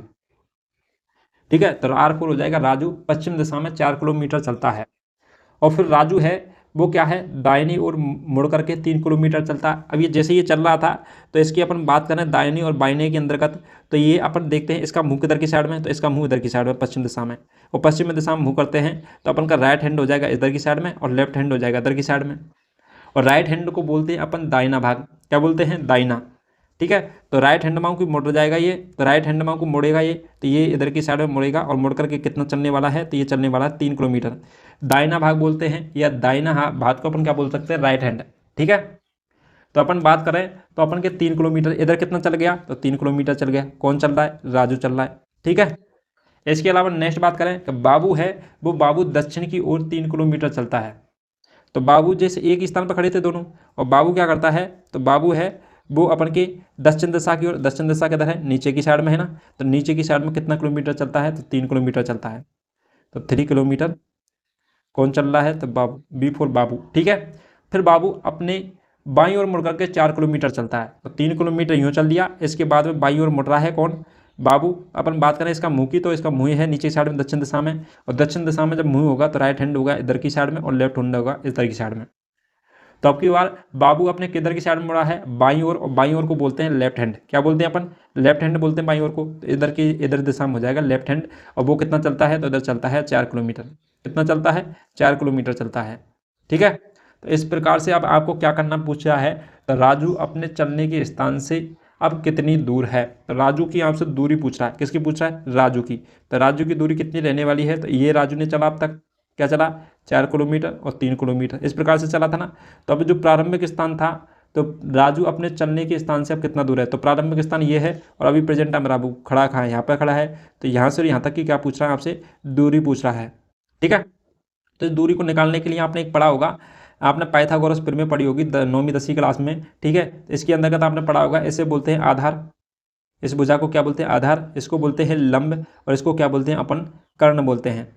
[SPEAKER 1] ठीक है। तो R4 हो जाएगा, राजू पश्चिम दिशा में 4 किलोमीटर चलता है। और फिर राजू है वो क्या है, दाहिनी ओर मुड़ करके 3 किलोमीटर चलता है। अब ये जैसे ये चल रहा था तो इसकी अपन बात करें दाहिनी और बाइने के अंतर्गत, तो ये अपन देखते हैं इसका मुंह किधर की साइड में, तो इसका मुंह इधर की साइड में, पश्चिम दिशा में। और पश्चिम दिशा में मुंह करते हैं तो अपन का राइट हैंड हो जाएगा इधर की साइड में और लेफ्ट हैंड हो जाएगा इधर की साइड में। और राइट हैंड को बोलते हैं अपन दाहिना भाग, क्या बोलते हैं, दाहिना। ठीक है। तो राइट हैंड माउंट को मुड़ जाएगा ये, तो राइट हैंड माउंट को मुड़ेगा ये, तो ये इधर की साइड में मुड़ेगा और मुड़ करके कितना चलने वाला है, तो ये चलने वाला है 3 किलोमीटर। दाहिना भाग बोलते हैं या दाहिना भाग को अपन क्या बोल सकते हैं, राइट हैंड। ठीक है। तो अपन बात करें तो अपन के 3 किलोमीटर, इधर कितना चल गया, तो 3 किलोमीटर चल गया। कौन चल रहा है, राजू चल रहा है। ठीक है। इसके अलावा नेक्स्ट बात करें तो बाबू है वो बाबू दक्षिण की ओर 3 किलोमीटर चलता है। तो बाबू जैसे एक स्थान पर खड़े थे दोनों, और बाबू क्या करता है, तो बाबू है वो अपन के दक्षिण दिशा की ओर, दक्षिण दिशा किधर है, नीचे की साइड में है ना, तो नीचे की साइड में कितना किलोमीटर चलता है, तो 3 किलोमीटर चलता है। तो 3 किलोमीटर कौन चल रहा है, तो बाबू, B4 बाबू। ठीक है। फिर बाबू अपने बाईं ओर मुड़ करके 4 किलोमीटर चलता है। तो 3 किलोमीटर यूँ चल दिया, इसके बाद में बाईं ओर मुड़ रहा है कौन, बाबू। अपन बात करें इसका मुंह की, तो इसका मुंह है नीचे साइड में दक्षिण दिशा में, और दक्षिण दिशा में जब मुंह होगा तो राइट हैंड होगा इधर की साइड में और लेफ्ट हैंड होगा इधर की साइड में। तो अब की बार बाबू अपने किधर की साइड में मुड़ा है, बाईं ओर, और बाईं ओर को बोलते हैं लेफ्ट हैंड। क्या बोलते हैं अपन, लेफ्ट हैंड बोलते हैं बाईं ओर को। तो इधर दिशा में हो जाएगा लेफ्ट हैंड। और वो कितना चलता है, तो इधर चलता है 4 किलोमीटर। कितना चलता है, 4 किलोमीटर चलता है। ठीक है। तो इस प्रकार से अब आपको क्या करना पूछ रहा है, तो राजू अपने चलने के स्थान से अब कितनी दूर है। तो राजू की आपसे दूरी पूछ रहा है, किसकी पूछ रहा है, राजू की। तो राजू की दूरी कितनी रहने वाली है, तो ये राजू ने चला अब तक, क्या चला, 4 किलोमीटर और 3 किलोमीटर, इस प्रकार से चला था ना। तो अब जो प्रारंभिक स्थान था, तो राजू अपने चलने के स्थान से अब कितना दूर है, तो प्रारंभिक स्थान ये है और अभी प्रेजेंट टाइम राजू खड़ा कहाँ है, यहाँ पर खड़ा है। तो यहाँ से यहाँ तक की क्या पूछ रहा है आपसे, दूरी पूछ रहा है। ठीक है। तो इस दूरी को निकालने के लिए आपने एक पढ़ा होगा, आपने पाइथागोरस फिर में पढ़ी होगी 9वीं 10वीं क्लास में। ठीक है। इसके अंतर्गत आपने पढ़ा होगा, इसे बोलते हैं आधार, इस भुजा को क्या बोलते हैं, आधार, इसको बोलते हैं लंब, और इसको क्या बोलते हैं अपन, कर्ण बोलते हैं।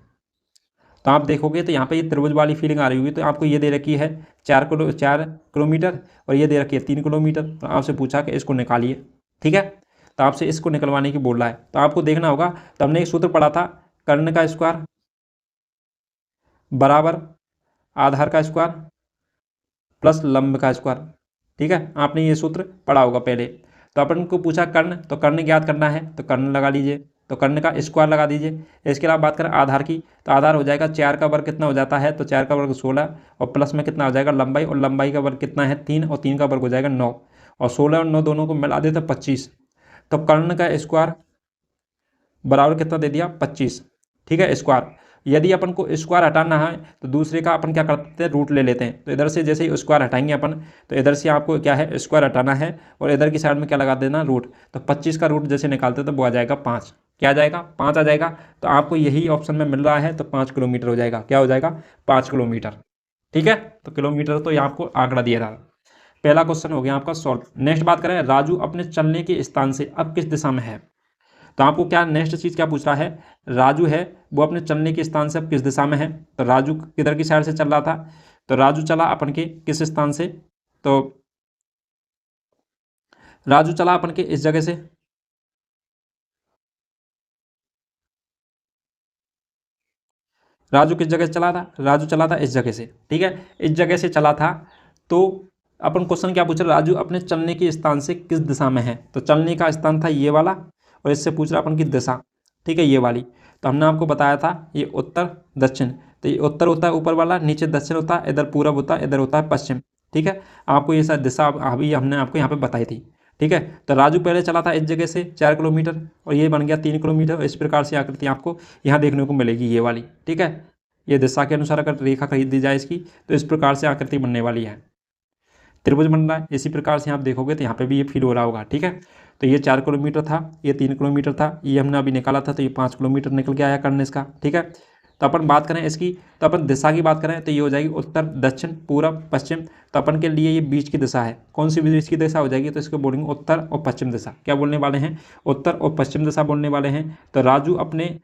[SPEAKER 1] तो आप देखोगे तो यहाँ पे ये त्रिभुज वाली फीलिंग आ रही होगी। तो आपको ये दे रखी है 4 किलोमीटर और ये दे रखी है 3 किलोमीटर। तो आपसे पूछा कि इसको निकालिए। ठीक है। तो आपसे इसको निकलवाने की बोल रहा है, तो आपको देखना होगा। तो हमने एक सूत्र पढ़ा था, कर्ण का स्क्वायर बराबर आधार का स्क्वायर प्लस लंब का स्क्वायर। ठीक है। आपने ये सूत्र पढ़ा होगा पहले। तो अपन को पूछा कर्ण, तो कर्ण ज्ञात करना है, तो कर्ण लगा लीजिए, तो कर्ण का स्क्वायर लगा दीजिए। इसके अलावा बात करें आधार की, तो आधार हो जाएगा 4 का वर्ग कितना हो जाता है, तो 4 का वर्ग 16, और प्लस में कितना हो जाएगा लंबाई, और लंबाई का वर्ग कितना है 3, और 3 का वर्ग हो जाएगा 9, और 16 और 9 दोनों को मिला देते 25। तो कर्ण का स्क्वायर बराबर कितना दे दिया, 25। ठीक है, स्क्वायर। यदि अपन को स्क्वायर हटाना है तो दूसरे का अपन क्या करते हैं, रूट ले लेते हैं। तो इधर से जैसे ही स्क्वायर हटाएंगे अपन, तो इधर से आपको क्या है, स्क्वायर हटाना है, और इधर की साइड में क्या लगा देना, रूट। तो 25 का रूट जैसे निकालते तो वो आ जाएगा 5। क्या आ जाएगा, 5 आ जाएगा। तो आपको यही ऑप्शन में मिल रहा है, तो 5 किलोमीटर हो जाएगा। क्या हो जाएगा, 5 किलोमीटर। ठीक है, तो किलोमीटर तो यहाँ आपको आंकड़ा दिया रहा। पहला क्वेश्चन हो गया आपका सॉल्व। नेक्स्ट बात करें, राजू अपने चलने के स्थान से अब किस दिशा में है। तो आपको क्या नेक्स्ट चीज़ क्या पूछ रहा है, राजू है वो अपने चलने के स्थान से अब किस दिशा में है। तो राजू किधर की साइड से चल रहा था, तो राजू चला अपन के किस स्थान से, तो राजू चला अपन के इस जगह से, राजू किस जगह से चला था, राजू चला था इस जगह से, ठीक है, इस जगह से चला था। तो अपन क्वेश्चन क्या पूछ रहा, राजू अपने चलने के स्थान से किस दिशा में है। तो चलने का स्थान था ये वाला, और इससे पूछ रहा अपन की दिशा, ठीक है, ये वाली। तो हमने आपको बताया था ये उत्तर दक्षिण, तो ये उत्तर होता है ऊपर वाला, नीचे दक्षिण होता है, इधर पूरब होता है, इधर होता है पश्चिम, ठीक है। आपको ये सारी दिशा अभी हमने आपको यहाँ पे बताई थी, ठीक है। तो राजू पहले चला था इस जगह से 4 किलोमीटर, और ये बन गया 3 किलोमीटर। इस प्रकार से आकृति आपको यहाँ देखने को मिलेगी ये वाली, ठीक है। ये दिशा के अनुसार अगर रेखा खींच दी जाए इसकी, तो इस प्रकार से आकृति बनने वाली है, त्रिभुज बन रहा है। इसी प्रकार से आप देखोगे तो यहाँ पे भी ये फील हो रहा होगा, ठीक है। तो ये 4 किलोमीटर था, ये 3 किलोमीटर था, ये हमने अभी निकाला था, तो ये 5 किलोमीटर निकल के आया कर्ण इसका, ठीक है। तो अपन बात करें इसकी, तो अपन दिशा की बात करें तो ये हो जाएगी उत्तर दक्षिण पूरब पश्चिम। तो अपन के लिए ये बीच की दिशा है, कौन सी बीच की दिशा हो जाएगी, तो इसको बोलेंगे उत्तर और पश्चिम दिशा। क्या बोलने वाले हैं, उत्तर और पश्चिम दिशा बोलने वाले हैं। तो राजू अपने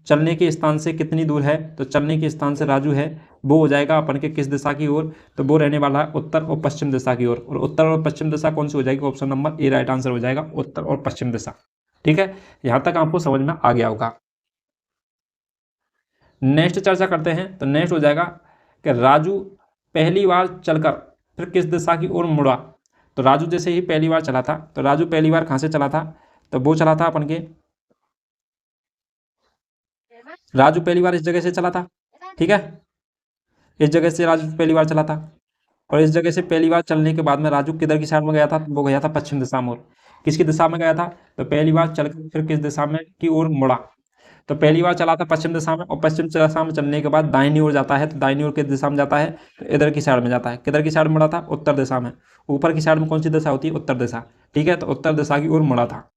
[SPEAKER 1] चलने के स्थान से कितनी दूर है, तो चलने के स्थान से राजू है वो हो जाएगा अपन के किस दिशा की ओर, तो वो रहने वाला है उत्तर और पश्चिम दिशा की ओर। और उत्तर और पश्चिम दिशा कौन सी हो जाएगी, option number A right answer हो जाएगा, उत्तर और पश्चिम दिशा, ठीक है। यहाँ तक आपको समझ में आ गया होगा। नेक्स्ट चर्चा करते हैं, तो नेक्स्ट हो जाएगा कि राजू पहली बार चलकर फिर किस दिशा की ओर मुड़ा। तो राजू जैसे ही पहली बार चला था, तो राजू पहली बार कहाँ से चला था, तो वो चला था अपन के, राजू पहली बार इस जगह से चला था, ठीक है, इस जगह से राजू पहली बार चला था। और इस जगह से पहली बार चलने के बाद में राजू किधर की साइड में गया था, वो गया था पश्चिम दिशा में। और किसकी दिशा में गया था, तो पहली बार चल फिर किस दिशा में की ओर मुड़ा। तो पहली बार चला था पश्चिम दिशा में, और पश्चिम दिशा में चलने के बाद दाहिनी ओर जाता है, तो दाहिनी ओर किस दिशा में जाता है, तो इधर की साइड में जाता है। किधर की साइड में मुड़ा था, उत्तर दिशा में। ऊपर की साइड में कौन सी दिशा होती है, उत्तर दिशा, ठीक है। तो उत्तर दिशा की ओर मुड़ा था,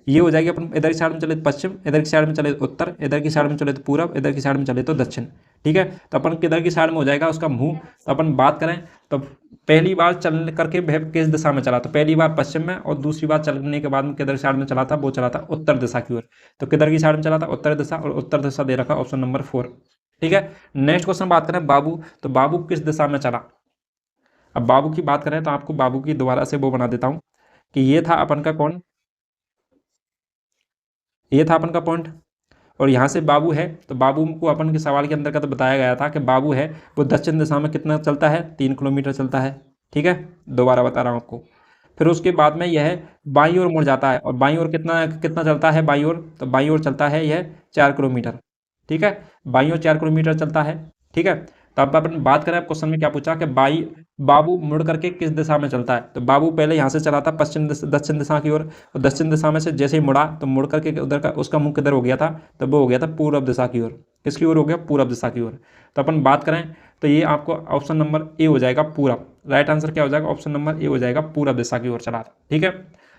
[SPEAKER 1] ये हो जाएगी। अपन इधर की साइड में चले तो पश्चिम, इधर की साइड में चले तो उत्तर, इधर की साइड में चले तो पूरब, इधर की साइड में चले तो दक्षिण, ठीक है। तो अपन किधर की साइड में हो जाएगा उसका मुंह। तो अपन बात करें तो पहली बार चलने करके वह किस दिशा में चला, तो पहली बार पश्चिम में, और दूसरी बार चलने के बाद में किधर साइड में चला था, वो चला था उत्तर दिशा की ओर। तो किधर की साइड में चला था, उत्तर दिशा, और उत्तर दिशा दे रखा ऑप्शन नंबर 4, ठीक है। नेक्स्ट क्वेश्चन बात करें बाबू, तो बाबू किस दिशा में चला। अब बाबू की बात करें तो आपको बाबू की दोबारा से वो बना देता हूँ कि ये था अपन का कौन, ये था अपन का पॉइंट, और यहाँ से बाबू है। तो बाबू को अपन के सवाल के अंदर का तो बताया गया था कि बाबू है वो दक्षिण दिशा में कितना चलता है, 3 किलोमीटर चलता है, ठीक है। दोबारा बता रहा हूँ आपको। फिर उसके बाद में यह बाईं ओर मुड़ जाता है, और बाईं ओर कितना कितना चलता है बाईं ओर, तो बाईं ओर चलता है यह 4 किलोमीटर, ठीक है। बाईं ओर 4 किलोमीटर चलता है, ठीक है। तो अब अपन बात करें, क्वेश्चन में क्या पूछा कि बाबू मुड़ करके किस दिशा में चलता है। तो बाबू पहले यहाँ से चला था दक्षिण दिशा की ओर, और दक्षिण दिशा में से जैसे ही मुड़ा, तो मुड़ करके उधर का उसका मुंह किधर हो गया था, तो वो हो गया था पूर्व दिशा की ओर। किसकी ओर हो गया, पूरब दिशा की ओर। तो अपन बात करें तो ये आपको ऑप्शन नंबर ए हो जाएगा पूरब, राइट आंसर क्या हो जाएगा, ऑप्शन नंबर ए हो जाएगा, पूरब दिशा की ओर चला था, ठीक है।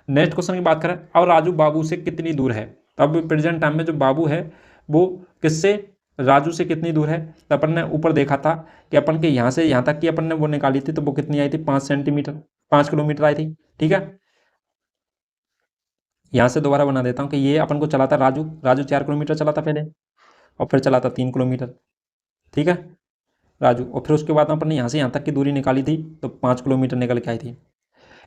[SPEAKER 1] नेक्स्ट क्वेश्चन की बात करें, और राजू बाबू से कितनी दूर है। तो अब प्रेजेंट टाइम में जो बाबू है वो किससे, राजू से कितनी दूर है। तो अपन ने ऊपर देखा था कि अपन के यहाँ से यहाँ तक की अपन ने वो निकाली थी, तो वो कितनी आई थी, 5 सेंटीमीटर, 5 किलोमीटर आई थी, ठीक है। यहाँ से दोबारा बना देता हूँ कि ये अपन को चला था राजू, राजू 4 किलोमीटर चला था पहले, और फिर चला था 3 किलोमीटर, ठीक है, राजू। और फिर उसके बाद अपन ने यहाँ से यहाँ तक की दूरी निकाली थी, तो 5 किलोमीटर निकल के आई थी।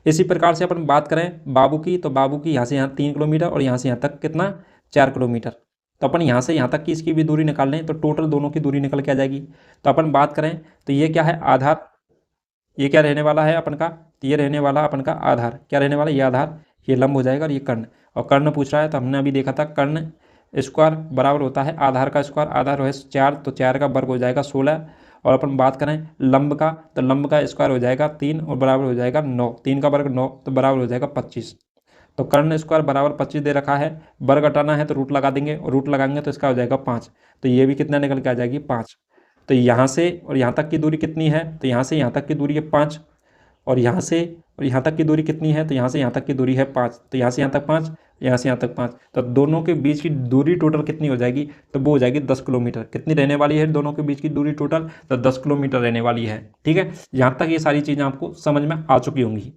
[SPEAKER 1] इसी प्रकार से अपन बात करें बाबू की, तो बाबू की यहाँ से यहाँ 3 किलोमीटर, और यहाँ से यहाँ तक कितना, 4 किलोमीटर। तो अपन यहाँ से यहाँ तक की इसकी भी दूरी निकाल लें, तो टोटल दोनों की दूरी निकल के आ जाएगी। तो अपन बात करें तो ये क्या है, आधार, ये क्या रहने वाला है अपन का, तो ये रहने वाला अपन का आधार, क्या रहने वाला, ये आधार, ये लंब हो जाएगा, और ये कर्ण। और कर्ण पूछ रहा है, तो हमने अभी देखा था कर्ण स्क्वायर बराबर होता है आधार का स्क्वायर, आधार है 4, तो 4 का वर्ग हो जाएगा 16। और अपन बात करें लंब का, तो लंब का स्क्वायर हो जाएगा 3, और बराबर हो जाएगा 9, 3 का वर्ग 9, तो बराबर हो जाएगा 25। तो कर्ण स्क्वायर बराबर 25 दे रखा है, वर्ग हटाना है तो रूट लगा देंगे, और रूट लगाएंगे तो इसका हो जाएगा 5। तो ये भी कितना निकल के आ जाएगी, 5। तो यहाँ से और यहाँ तक की दूरी कितनी है, तो यहाँ से यहाँ तक की दूरी है 5, और यहाँ से और यहाँ तक की दूरी कितनी है, तो यहाँ से यहाँ तक की दूरी है 5। तो यहाँ से यहाँ तक 5, यहाँ से यहाँ तक 5, तो दोनों के बीच की दूरी टोटल कितनी हो जाएगी, तो वो हो जाएगी 10 किलोमीटर। कितनी रहने वाली है दोनों के बीच की दूरी टोटल, तो 10 किलोमीटर रहने वाली है। ठीक है, यहाँ तक ये सारी चीज़ें आपको समझ में आ चुकी होंगी।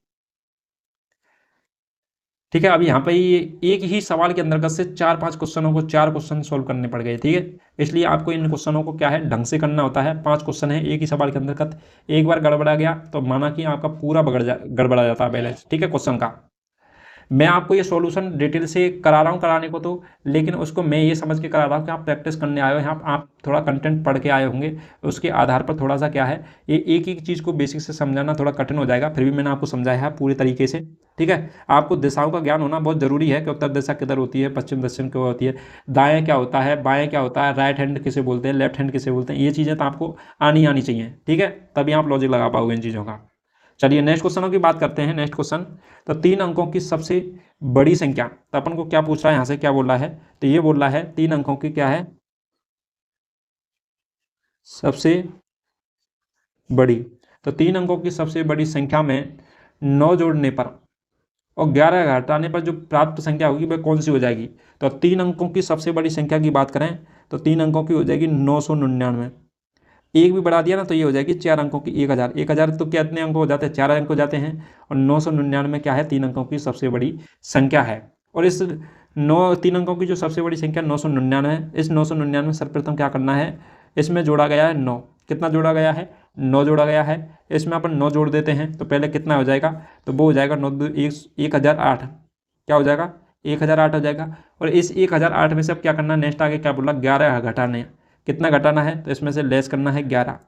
[SPEAKER 1] ठीक है, अब यहाँ पे ये एक ही सवाल के अंतर्गत से 4-5 क्वेश्चनों को 4 क्वेश्चन सोल्व करने पड़ गए। ठीक है, इसलिए आपको इन क्वेश्चनों को क्या है ढंग से करना होता है। 5 क्वेश्चन है एक ही सवाल के अंतर्गत, एक बार गड़बड़ा गया तो माना कि आपका पूरा गड़बड़ा जाता है बैलेंस। ठीक है, क्वेश्चन का मैं आपको ये सॉल्यूशन डिटेल से करा रहा हूँ कराने को तो, लेकिन उसको मैं ये समझ के करा रहा हूँ कि आप प्रैक्टिस करने आए हो यहाँ, आप थोड़ा कंटेंट पढ़ के आए होंगे, उसके आधार पर थोड़ा सा क्या है ये एक एक चीज़ को बेसिक से समझाना थोड़ा कठिन हो जाएगा, फिर भी मैंने आपको समझाया है पूरी तरीके से। ठीक है, आपको दिशाओं का ज्ञान होना बहुत ज़रूरी है कि उत्तर दिशा किधर होती है, पश्चिम दक्षिण क्या होती है, दाएँ क्या होता है, बाएँ क्या होता है, राइट हैंड किसे बोलते हैं, लेफ्ट हैंड किसे बोलते हैं, ये चीज़ें तो आपको आनी चाहिए। ठीक है, तभी आप लॉजिक लगा पाओगे इन चीज़ों का। चलिए नेक्स्ट क्वेश्चनों की बात करते हैं। नेक्स्ट क्वेश्चन, तो 3 अंकों की सबसे बड़ी संख्या, तो अपन को क्या पूछ रहा है यहाँ से, क्या बोल रहा है, तो ये बोल रहा है 3 अंकों की क्या है सबसे बड़ी, तो 3 अंकों की सबसे बड़ी संख्या में 9 जोड़ने पर और 11 घटाने पर जो प्राप्त संख्या होगी वह कौन सी हो जाएगी। तो 3 अंकों की सबसे बड़ी संख्या की बात करें तो 3 अंकों की हो जाएगी 999, एक भी बढ़ा दिया ना तो ये हो जाएगी 4 अंकों की 1000। 1000 तो कितने अंक हो जाते हैं, 4 अंक हो जाते हैं, और 999 क्या है 3 अंकों की सबसे बड़ी संख्या है। और इस 3 अंकों की जो सबसे बड़ी संख्या 999 है, इस 999 सर्वप्रथम क्या करना है, इसमें जोड़ा गया है 9, कितना जोड़ा गया है 9 जोड़ा गया है, इसमें अपन 9 जोड़ देते हैं तो पहले कितना हो जाएगा, तो वो हो जाएगा 9 1008, क्या हो जाएगा 1008 हो जाएगा। और इस 1008 में से अब क्या करना है, नेक्स्ट आगे क्या बोला 11 घटाने, कितना घटाना है, तो इसमें से लेस करना है 11।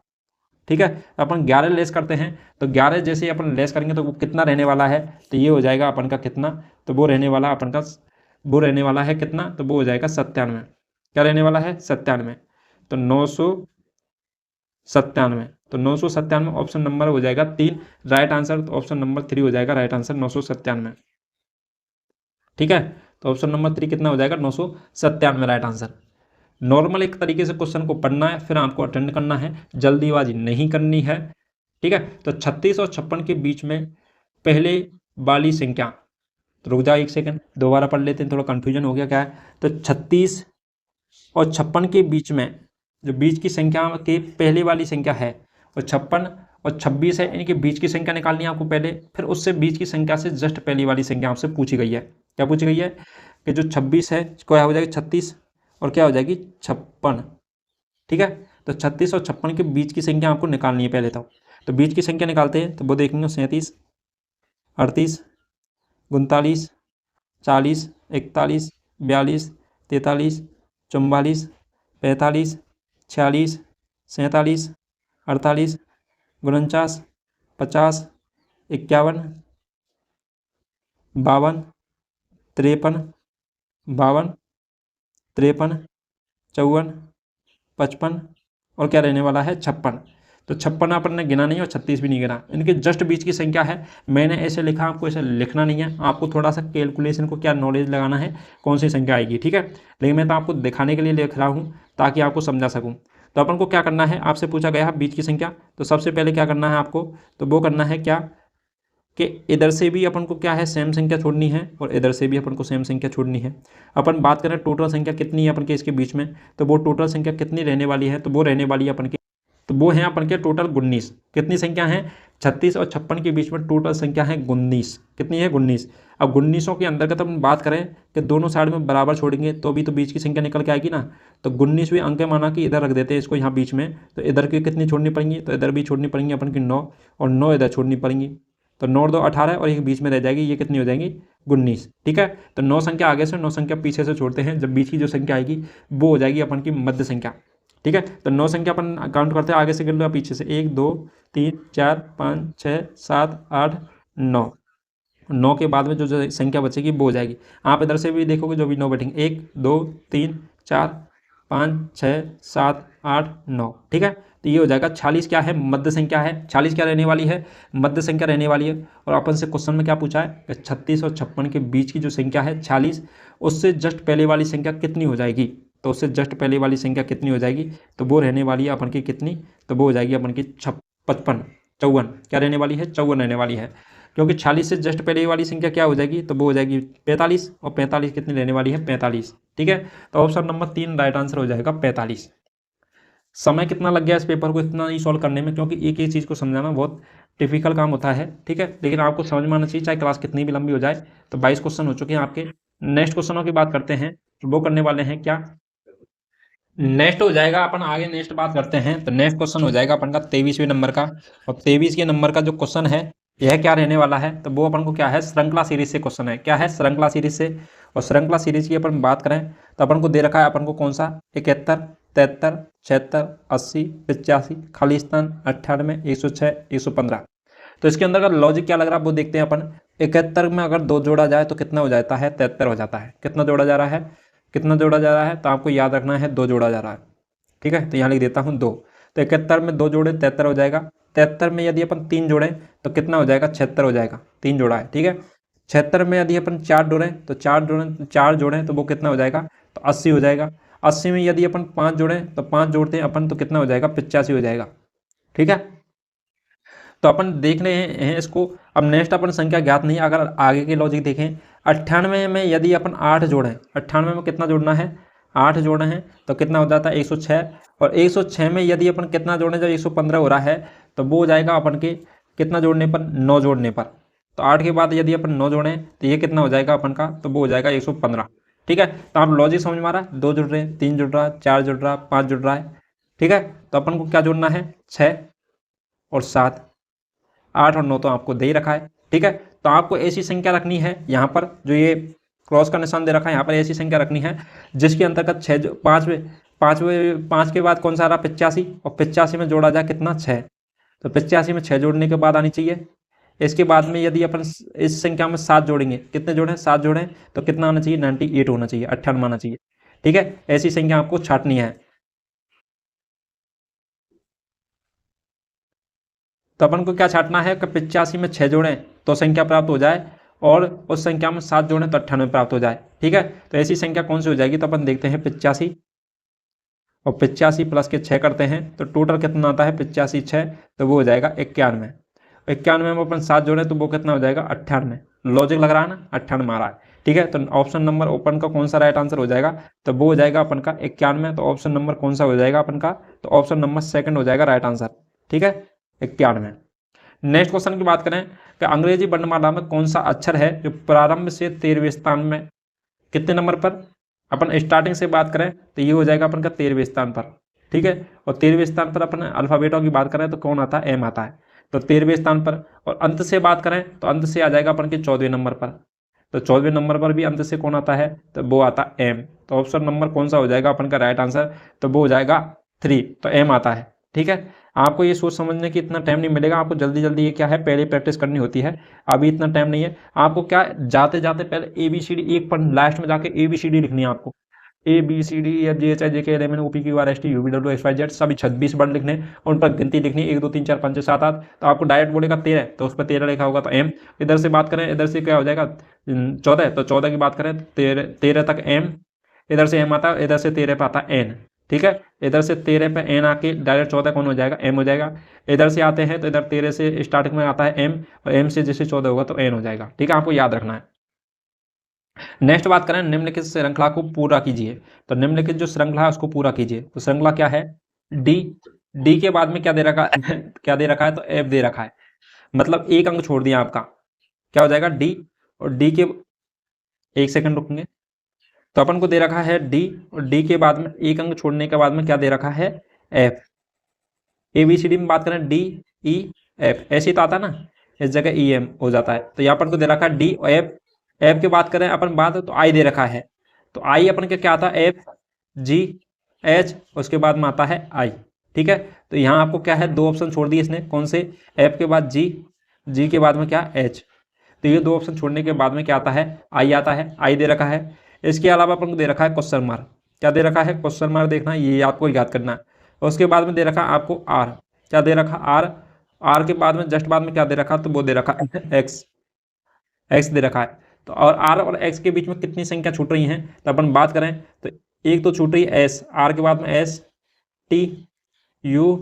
[SPEAKER 1] ठीक है, अपन 11 लेस करते हैं, तो 11 जैसे ही अपन लेस करेंगे तो वो कितना रहने वाला है, तो ये हो जाएगा अपन का कितना, तो वो रहने वाला अपन का वो रहने वाला है कितना, तो वो हो जाएगा 97। क्या रहने वाला है 97, तो 997, तो 997 ऑप्शन नंबर हो जाएगा 3 राइट आंसर, तो ऑप्शन नंबर 3 हो जाएगा राइट आंसर 997। ठीक है, तो ऑप्शन नंबर 3 कितना हो जाएगा 997 राइट आंसर। नॉर्मल एक तरीके से क्वेश्चन को पढ़ना है, फिर आपको अटेंड करना है, जल्दीबाजी नहीं करनी है। ठीक है, तो 36 और 56 के बीच में पहले वाली संख्या, तो रुक जाओ एक सेकंड दोबारा पढ़ लेते हैं, थोड़ा कंफ्यूजन हो गया क्या है। तो 36 और 56 के बीच में जो बीच की संख्या के पहले वाली संख्या है, और 56 और 26 है, इनके बीच की संख्या निकालनी है आपको पहले, फिर उससे बीच की संख्या से जस्ट पहली वाली संख्या आपसे पूछी गई है। क्या पूछी गई है कि जो 26 है क्या हो जाएगी 36 और क्या हो जाएगी 56। ठीक है, तो 36 और 56 के बीच की संख्या आपको निकालनी है पहले तो बीच की संख्या निकालते हैं, तो वो देखेंगे 37, 38, 39, 40, 41, 42, 43, 44, 45, 46, 47, 48, 49, 50, 51, 52, 53, 52, 53, 54, 55 और क्या रहने वाला है 56। तो 56 अपन ने गिना नहीं और 36 भी नहीं गिना, इनके जस्ट बीच की संख्या है। मैंने ऐसे लिखा, आपको ऐसे लिखना नहीं है, आपको थोड़ा सा कैलकुलेशन को क्या नॉलेज लगाना है कौन सी संख्या आएगी। ठीक है, लेकिन मैं तो आपको दिखाने के लिए लिख रहा हूँ ताकि आपको समझा सकूँ। तो अपन को क्या करना है, आपसे पूछा गया बीच की संख्या, तो सबसे पहले क्या करना है आपको, तो वो करना है क्या कि इधर से भी अपन को क्या है सेम संख्या छोड़नी है और इधर से भी अपन को सेम संख्या छोड़नी है। अपन बात करें टोटल संख्या कितनी है अपन के इसके बीच में, तो वो टोटल संख्या कितनी रहने वाली है, तो वो रहने वाली है अपन के, तो वो है अपन के टोटल 19। कितनी संख्या है 36 और 56 के बीच में टोटल संख्या है 19। कितनी है 19। अब 19 के अंतर्गत अपन बात करें कि दोनों साइड में बराबर छोड़ेंगे तो भी तो बीच की संख्या निकल के आएगी ना। तो 19वीं अंक माना कि इधर रख देते हैं इसको यहाँ बीच में, तो इधर की कितनी छोड़नी पड़ेंगी, तो इधर भी छोड़नी पड़ेंगी अपन की 9 और 9 इधर छोड़नी पड़ेंगी, तो 9 2 18 और एक बीच में रह जाएगी, ये कितनी हो जाएगी 19। ठीक है, तो 9 संख्या आगे से 9 संख्या पीछे से छोड़ते हैं, जब बीच की जो संख्या आएगी वो हो जाएगी अपन की मध्य संख्या। ठीक है, तो 9 संख्या अपन काउंट करते हैं, आगे से गिन लो पीछे से 1 2 3 4 5 6 7 8 9। 9 के बाद में जो संख्या बचेगी वो हो जाएगी। आप इधर से भी देखोगे जो भी 9 बैठेंगे 1 2 3 4 5 6 7 8 9। ठीक है, तो ये हो जाएगा 46 क्या है मध्य संख्या है, 46 क्या रहने वाली है मध्य संख्या रहने वाली है। और अपन से क्वेश्चन में क्या पूछा है कि 36 और 56 के बीच की जो संख्या है 46, उससे जस्ट पहले वाली संख्या कितनी हो जाएगी, तो उससे जस्ट पहले वाली संख्या कितनी हो जाएगी, तो वो रहने वाली है अपन की कितनी, तो वो हो जाएगी अपन की 55 54। क्या रहने वाली है 54 रहने वाली है, क्योंकि 46 से जस्ट पहले वाली संख्या क्या हो जाएगी, तो वो हो जाएगी 45, और 45 कितनी लेने वाली है, 45। ठीक है, तो ऑप्शन नंबर 3 राइट आंसर हो जाएगा 45। समय कितना लग गया इस पेपर को इतना ही सॉल्व करने में, क्योंकि एक एक चीज़ को समझाना बहुत डिफिकल्ट काम होता है। ठीक है, लेकिन आपको समझ में आना चाहिए, चाहे क्लास कितनी भी लंबी हो जाए। तो 22 क्वेश्चन हो चुके हैं आपके। नेक्स्ट क्वेश्चनों की बात करते हैं, तो वो करने वाले हैं क्या, नेक्स्ट हो जाएगा अपन आगे नेक्स्ट बात करते हैं। तो नेक्स्ट क्वेश्चन हो जाएगा अपन का 23वें नंबर का, और 23 के नंबर का जो क्वेश्चन है यह क्या रहने वाला है, तो वो अपन को क्या है, श्रृंखला सीरीज से क्वेश्चन है। क्या है, श्रृंखला सीरीज से। और श्रृंखला सीरीज की अपन बात करें तो अपन को दे रखा है अपन को कौन सा, 71, 73, 76, 80, 85, खाली स्थान 98, 106, 115। तो इसके अंदर का लॉजिक क्या लग रहा है वो देखते हैं अपन। 71 में अगर 2 जोड़ा जाए तो कितना हो जाता है, 73 हो जाता है। कितना जोड़ा जा रहा है, कितना जोड़ा जा रहा है, तो आपको याद रखना है 2 जोड़ा जा रहा है। ठीक है, तो यहाँ लिख देता हूँ 2। तो 71 में 2 जोड़े 73 हो जाएगा। 73 में यदि अपन 3 जोड़ें तो कितना हो जाएगा, 76 हो जाएगा। 3 जोड़ा है, ठीक है। 76 में यदि अपन 4 जोड़ें तो 4 जोड़ें तो वो कितना हो जाएगा, तो 80 हो जाएगा। 80 में यदि अपन 5 जोड़ें तो 5 जोड़ते हैं अपन तो कितना हो जाएगा, 85 हो जाएगा। ठीक है, तो अपन देख रहे हैं इसको। अब नेक्स्ट अपन संख्या ज्ञात नहीं, अगर आगे के लॉजिक देखें 98 में यदि अपन 8 जोड़ें, 98 में कितना जोड़ना है, 8 जोड़े हैं तो कितना हो जाता है, 106। और 106 में यदि अपन कितना जोड़ने, जब 115 हो रहा है तो वो हो जाएगा अपन के कितना जोड़ने पर, 9 जोड़ने पर। तो 8 के बाद यदि अपन 9 जोड़ें तो ये कितना हो जाएगा अपन का, तो वो हो जाएगा 115। ठीक है, तो आप लॉजिक समझ में आ रहा है, 2 जुड़ रहे हैं, 3 जुड़ रहा है, 4 जुड़ रहा है, 5 जुड़ रहा है। ठीक है, तो अपन को क्या जोड़ना है, 6 और 7, 8 और 9 तो आपको दे ही रखा है। ठीक है, तो आपको ऐसी संख्या रखनी है यहाँ पर, जो ये क्रॉस का निशान दे रखा है यहाँ पर, ऐसी संख्या रखनी है जिसके अंतर्गत 6 5 के बाद कौन सा आ रहा, 85, और 85 में जोड़ा जाए कितना, 6। तो 85 में 6 जोड़ने के बाद आनी चाहिए। इसके बाद में यदि अपन इस संख्या में 7 जोड़ेंगे, कितने जोड़ें, 7 जोड़ें तो कितना आना चाहिए, 98 होना चाहिए, 98 आना चाहिए। ठीक है, ऐसी संख्या आपको छाटनी है। तो अपन को क्या छाटना है कि 85 में 6 जोड़ें तो संख्या प्राप्त हो जाए, और उस संख्या में 7 जोड़ें तो 98 प्राप्त हो जाए। ठीक है, तो ऐसी संख्या कौन सी हो जाएगी, तो अपन देखते हैं 85 और 85 प्लस के 6 करते हैं तो टोटल कितना आता है, 85 6 तो वो हो जाएगा 91। 91 में अपन 7 जोड़ें तो वो कितना हो जाएगा, 98। लॉजिक लग रहा है ना, 98 आ रहा है। ठीक है, तो ऑप्शन नंबर ओपन का कौन सा राइट आंसर हो जाएगा, तो वो हो जाएगा अपन का 91। तो ऑप्शन नंबर कौन सा हो जाएगा अपन का, तो ऑप्शन नंबर सेकंड हो जाएगा राइट आंसर। ठीक है, 91। नेक्स्ट क्वेश्चन की बात करें कि अंग्रेजी वर्णमाला में कौन सा अक्षर है जो प्रारंभ से 13वें स्थान में, कितने नंबर पर, अपन स्टार्टिंग से बात करें तो ये हो जाएगा अपन का 13वें स्थान पर। ठीक है, और 13वें स्थान पर अपन अल्फ़ाबेटों की बात करें तो कौन आता है, एम आता है, तो 13वें स्थान पर। और अंत से बात करें तो अंत से आ जाएगा अपन के 14वें नंबर पर। तो 14वें नंबर पर भी अंत से कौन आता है, तो वो आता है एम। तो ऑप्शन नंबर कौन सा हो जाएगा अपन का राइट आंसर, तो वो हो जाएगा 3, तो एम आता है। ठीक है, आपको ये सोच समझने की इतना टाइम नहीं मिलेगा, आपको जल्दी जल्दी ये क्या है, पहले प्रैक्टिस करनी होती है, अभी इतना टाइम नहीं है। आपको क्या जाते जाते पहले ABCD एक पर लास्ट में जाके ABCD लिखनी है आपको, ABCD F G H I J K L M N O P Q R S T U V W X Y Z सभी 26 वर्ड लिखने और उन पर गिनती लिखनी, 1 2 3 4 5 6 7 8। तो आपको डायरेक्ट बोलेगा 13 तो उस पर 13 लिखा होगा तो एम। इधर से बात करें, इधर से क्या हो जाएगा 14, तो 14 की बात करें 13 तक एम, इधर से एम आता है, इधर से 13 पे आता है एन। ठीक है, इधर से 13 पे एन आके डायरेक्ट 14 कौन हो जाएगा, एम हो जाएगा। इधर से आते हैं तो इधर 13 से स्टार्टिंग में आता है एम, और एम से जैसे 14 होगा तो एन हो जाएगा। ठीक है, आपको याद रखना है। नेक्स्ट बात करें, निम्नलिखित श्रृंखला को पूरा कीजिए। तो निम्नलिखित जो श्रृंखला है उसको पूरा कीजिए। तो श्रृंखला क्या है, डी, डी के बाद में क्या दे रखा है क्या दे रखा है, तो एफ दे रखा है, मतलब एक अंक छोड़ दिया आपका, क्या हो जाएगा डी। और डी के, एक सेकंड रुकेंगे, तो अपन को दे रखा है डी, और डी के बाद में एक अंक छोड़ने के बाद में क्या दे रखा है, एफ। ABCD में बात करें डी ई एफ, ऐसे तो आता ना, इस जगह EM हो जाता है। तो यहाँ पर को दे रखा है डी और एफ। एफ की बात करें अपन बात तो आई दे रखा है, तो आई अपन का क्या आता है, एफ जी एच, उसके बाद में आता है आई। ठीक है, तो यहाँ आपको क्या है, 2 ऑप्शन छोड़ दिए इसने, कौन से, एफ के बाद जी, जी के बाद में क्या, एच। तो ये 2 ऑप्शन छोड़ने के बाद में क्या आता है, आई आता है, आई दे रखा है। इसके अलावा अपन को दे रखा है क्वेश्चन मार्क, क्या दे रखा है, क्वेश्चन मार्क देखना, ये आपको याद करना है। उसके बाद में दे रखा है आपको आर, क्या दे रखा, आर। आर के बाद में जस्ट बाद में क्या दे रखा, तो वो दे रखा एक्स, एक्स दे रखा है। तो और आर और एक्स के बीच में कितनी संख्या छूट रही हैं, तो अपन बात करें तो एक तो छूट रही है एस, आर के बाद में S T U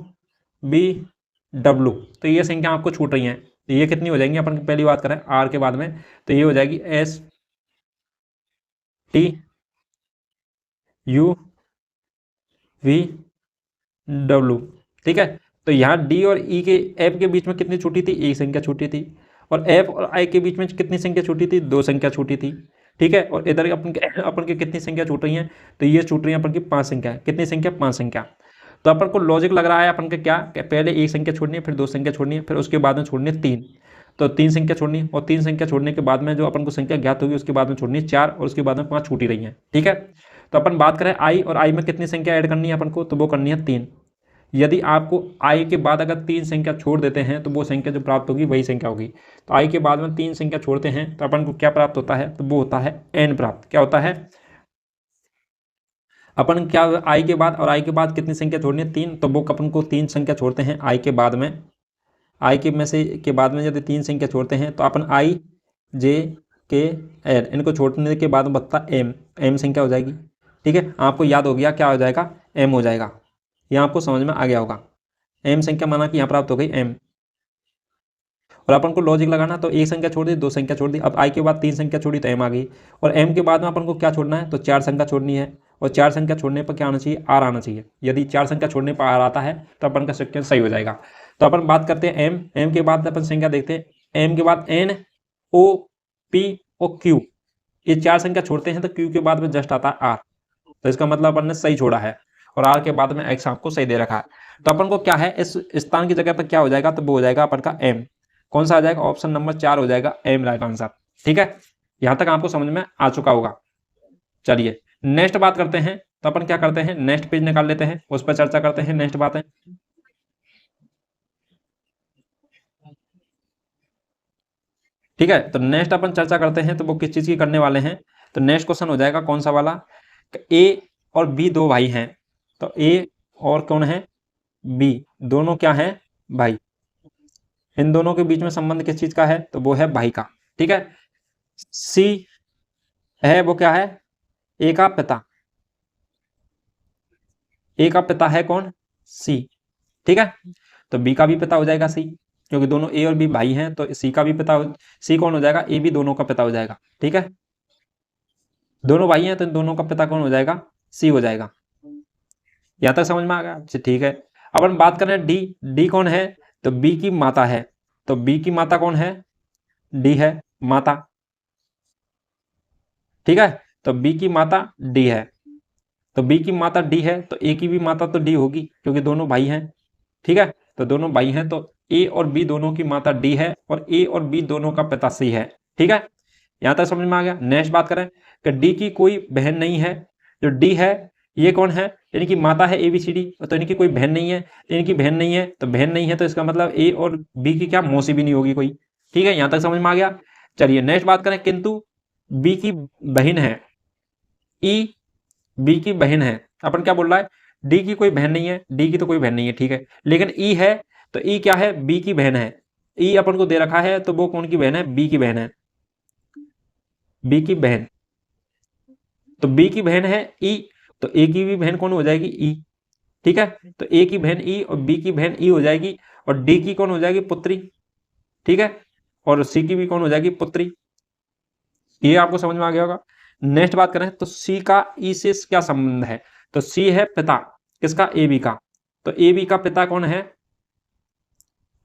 [SPEAKER 1] V W, तो ये संख्या आपको छूट रही हैं। तो ये कितनी हो जाएंगी, अपन पहली बात करें आर के बाद में, तो ये हो जाएगी S T you V W. ठीक है, तो यहाँ डी और ई के एफ के बीच में कितनी छूटी थी, एक संख्या छूटी थी, और एफ और आई के बीच में कितनी संख्या छूटी थी, दो संख्या छूटी थी। ठीक है, और इधर अपन के कितनी संख्या छूट रही है, तो ये छूट रही है अपन की 5 संख्या। कितनी संख्या, 5 संख्या। तो अपन को लॉजिक लग रहा है अपन का क्या, कि पहले एक संख्या छोड़नी है, फिर दो संख्या छोड़नी है, फिर उसके बाद में छोड़नी है 3। तो 3 संख्या छोड़नी है, और 3 संख्या छोड़ने के बाद में जो अपन को संख्या ज्ञात होगी उसके बाद में छोड़नी है 4, और उसके बाद में 5 छूटी रही है। ठीक है, तो अपन बात करें आई, और आई में कितनी संख्या ऐड करनी है अपन को, तो वो करनी है 3। यदि आपको आई के बाद अगर 3 संख्या छोड़ देते हैं तो वो संख्या जो प्राप्त होगी वही संख्या होगी। तो आई के बाद में 3 संख्या छोड़ते हैं तो अपन को क्या प्राप्त होता है, तो वो होता है एन प्राप्त। क्या होता है, अपन क्या आई के बाद, और आई के बाद कितनी संख्या छोड़नी है, 3, तो वो अपन को 3 संख्या छोड़ते हैं आई के बाद में। आई के में से के बाद में यदि 3 संख्या छोड़ते हैं तो अपन आई जे के एल इनको छोड़ने के बाद में बचता एम, एम संख्या हो जाएगी। ठीक है, आपको याद हो गया क्या हो जाएगा, एम हो जाएगा। यह आपको समझ में आ गया होगा। एम संख्या माना कि यहाँ प्राप्त हो गई एम, और अपन को लॉजिक लगाना, तो एक संख्या छोड़ दी, दो संख्या छोड़ दी, अब आई के बाद 3 संख्या छोड़ी तो एम आ गई, और एम के बाद में अपन को क्या छोड़ना है, तो 4 संख्या छोड़नी है, और 4 संख्या छोड़ने पर क्या आना चाहिए, आर आना चाहिए। यदि 4 संख्या छोड़ने पर आर आता है तो अपन का सेक्शन सही हो जाएगा। तो अपन बात करते हैं एम, एम के बाद अपन संख्या देखते हैं, एम के बाद एन ओ पी और क्यू, ये 4 संख्या छोड़ते हैं तो क्यू के बाद में जस्ट आता है आर, तो इसका मतलब अपन ने सही छोड़ा है, और आर के बाद में एक्स आपको सही दे रखा है। तो अपन को क्या है, इस स्थान की जगह पर क्या हो जाएगा, तो वो हो जाएगा अपन का एम। कौन सा आ जाएगा, ऑप्शन नंबर 4 हो जाएगा एम राइट आंसर। ठीक है, यहां तक आपको समझ में आ चुका होगा। चलिए नेक्स्ट बात करते हैं, तो अपन क्या करते हैं, नेक्स्ट पेज निकाल लेते हैं, उस पर चर्चा करते हैं नेक्स्ट बातें। ठीक है, तो नेक्स्ट अपन चर्चा करते हैं, तो वो किस चीज की करने वाले हैं, तो नेक्स्ट क्वेश्चन हो जाएगा कौन सा वाला, ए और बी दो भाई हैं, तो ए और कौन है, बी, दोनों क्या है, भाई। इन दोनों के बीच में संबंध किस चीज का है, तो वो है भाई का। ठीक है, सी है वो क्या है, ए का पिता, ए का पिता है कौन, सी। ठीक है, तो बी का भी पिता हो जाएगा सी, क्योंकि दोनों ए और बी भाई हैं, तो सी का भी पिता सी कौन हो जाएगा, ए भी दोनों का पिता हो जाएगा। ठीक है, दोनों भाई हैं तो इन दोनों का पिता कौन हो जाएगा, सी हो जाएगा। यहां तक समझ में आ गया, अच्छा ठीक है। अब हम बात करें डी, डी कौन है, तो बी की माता है, तो बी की माता कौन है, डी है माता। ठीक है, तो बी की माता डी है, तो बी की माता डी है तो ए की भी माता तो डी होगी, क्योंकि दोनों भाई हैं। ठीक है, तो दोनों भाई हैं तो ए और बी दोनों की माता डी है, और ए और बी दोनों का पिता सी है। ठीक है, यहां तक समझ में आ गया। नेक्स्ट बात करें कि डी की कोई बहन नहीं है, जो डी है ये कौन है, इनकी माता है ए बी सी डी, तो इनकी कोई बहन नहीं है, इनकी बहन नहीं है, तो बहन नहीं है तो इसका मतलब ए और बी की क्या मौसी भी नहीं होगी कोई। ठीक है, यहां तक समझ में आ गया। चलिए नेक्स्ट बात करें, किंतु बी की बहन है, ई बी की बहन है, अपन क्या बोल रहा है, डी की कोई बहन नहीं है, डी की तो कोई बहन नहीं है। ठीक है, लेकिन ई है, तो ई क्या है, बी की बहन है, ई अपन को दे रखा है तो वो कौन की बहन है, बी की बहन है, बी की बहन, तो बी की बहन है ई, तो ए की भी बहन कौन हो जाएगी, ई। ठीक है, तो ए की बहन ई और बी की बहन ई हो जाएगी, और डी की कौन हो जाएगी, पुत्री। ठीक है, और सी की भी कौन हो जाएगी, पुत्री। ये आपको समझ में आ गया होगा। नेक्स्ट बात करें तो सी का ई से क्या संबंध है, तो सी है पिता किसका, ए बी का, तो ए बी का पिता कौन है,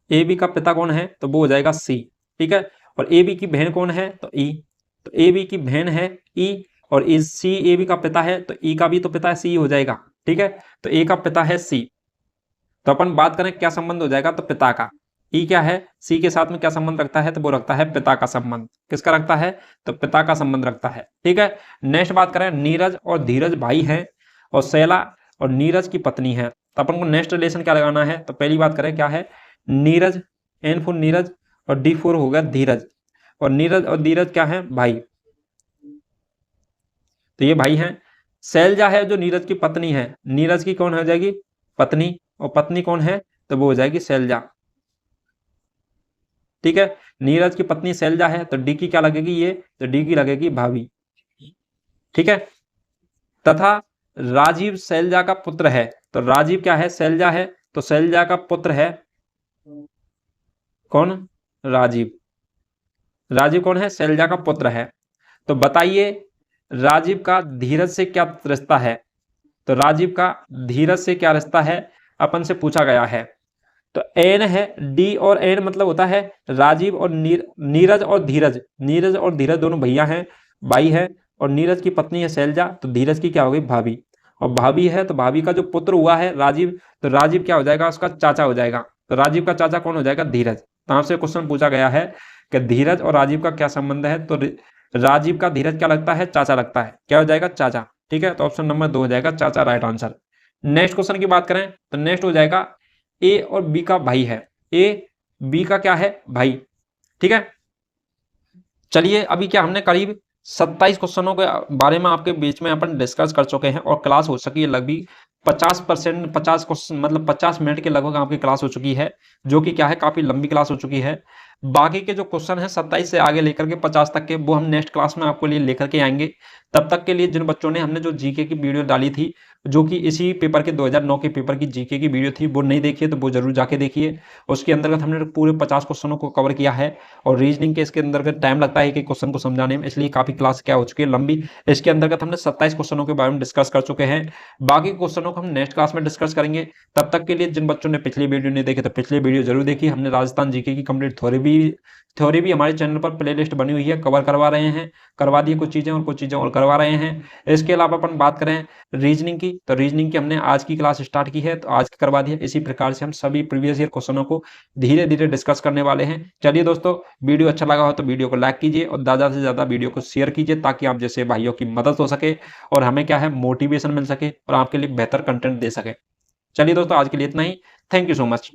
[SPEAKER 1] ए बी का पिता कौन है, तो वो हो जाएगा सी। ठीक है, और ए बी की बहन कौन है, तो ई, तो ए बी की बहन है ई, और इस सी ए बी का पिता है तो ई का भी तो पिता सी हो जाएगा। ठीक है, तो ए का पिता है सी, तो अपन बात करें क्या संबंध हो जाएगा, तो पिता का। ई क्या है, सी के साथ में क्या संबंध रखता है, तो वो रखता है पिता का संबंध। किसका रखता है, तो पिता का संबंध रखता है। ठीक है, नेक्स्ट बात करें, नीरज और धीरज भाई हैं, और शैला और नीरज की पत्नी है, तो अपन को नेक्स्ट रिलेशन क्या लगाना है, तो पहली बात करें क्या है, नीरज, एन फॉर नीरज, और डी फॉर हो गया धीरज, और नीरज और धीरज क्या है, भाई, तो ये भाई हैं। शैलजा है जो नीरज की पत्नी है, नीरज की कौन हो जाएगी, पत्नी, और पत्नी कौन है, तो वो हो जाएगी शैलजा। ठीक है, नीरज की पत्नी शैलजा है तो डी की क्या लगेगी, ये तो डी की लगेगी भाभी। ठीक है, तथा राजीव शैलजा का पुत्र है, तो राजीव क्या है, शैलजा है, तो शैलजा का पुत्र है कौन, राजीव। राजीव कौन है? शैलजा का पुत्र है। तो बताइए राजीव का धीरज से क्या रिश्ता है? तो राजीव का धीरज से क्या रिश्ता है अपन से पूछा गया है। तो एन है, डी और एन मतलब होता है राजीव और नीरज और धीरज। नीरज और धीरज दोनों भैया हैं, भाई है, और नीरज की पत्नी है शैलजा, तो धीरज की क्या हो गई? भाभी। और भाभी है तो भाभी का जो पुत्र हुआ है राजीव, तो राजीव क्या हो जाएगा? उसका चाचा हो जाएगा। तो राजीव का चाचा कौन हो जाएगा? धीरज। तो आपसे क्वेश्चन पूछा गया है कि धीरज और राजीव का क्या संबंध है, तो राजीव का धीरज क्या लगता है? चाचा लगता है। क्या हो जाएगा? चाचा। ठीक है, तो ऑप्शन नंबर 2 हो जाएगा चाचा, राइट आंसर। नेक्स्ट क्वेश्चन की बात करें तो नेक्स्ट हो जाएगा ए और बी का भाई है। ए बी का क्या है? भाई। ठीक है, चलिए अभी क्या हमने करीब 27 क्वेश्चनों के बारे में आपके बीच में अपन डिस्कस कर चुके हैं और क्लास हो सकी है लगभग 50%, 50 क्वेश्चन मतलब 50 मिनट के लगभग आपकी क्लास हो चुकी है, जो कि क्या है काफी लंबी क्लास हो चुकी है। बाकी के जो क्वेश्चन है 27 से आगे लेकर के 50 तक के, वो हम नेक्स्ट क्लास में आपको लिए लेकर के आएंगे। तब तक के लिए जिन बच्चों ने हमने जो जीके की वीडियो डाली थी, जो कि इसी पेपर के 2009 के पेपर की जीके की वीडियो थी, वो नहीं देखिए तो वो जरूर जाके देखिए। उसके अंतर्गत हमने पूरे 50 क्वेश्चनों को कवर किया है और रीजनिंग के इसके अंतर्गत टाइम लगता है कि क्वेश्चन को समझाने में, इसलिए काफी क्लास क्या हो चुकी है लंबी। इसके अंतर्गत हमने 27 क्वेश्चनों के बारे में डिस्कस कर चुके हैं। बाकी क्वेश्चनों को हम नेक्स्ट क्लास में डिस्कस करेंगे। तब तक के लिए जिन बच्चों ने पिछली वीडियो नहीं देखी तो पिछली वीडियो जरूर देखिए। हमने राजस्थान जीके की कंप्लीट थ्योरी भी हमारे चैनल पर प्लेलिस्ट बनी हुई है, कवर करवा रहे हैं, करवा दी कुछ चीजें और कुछ चीजें और करवा रहे हैं। इसके अलावा अपन बात करें रीजनिंग की, तो रीजनिंग की हमने आज की क्लास स्टार्ट की है, तो आज की करवा दी है। इसी प्रकार से हम सभी प्रीवियस ईयर क्वेश्चनों को धीरे धीरे डिस्कस करने वाले हैं। चलिए दोस्तों, वीडियो अच्छा लगा हो तो वीडियो को लाइक कीजिए और ज़्यादा से ज़्यादा वीडियो को शेयर कीजिए, ताकि आप जैसे भाइयों की मदद हो सके और हमें क्या है मोटिवेशन मिल सके और आपके लिए बेहतर कंटेंट दे सके। चलिए दोस्तों, आज के लिए इतना ही। Thank you so much.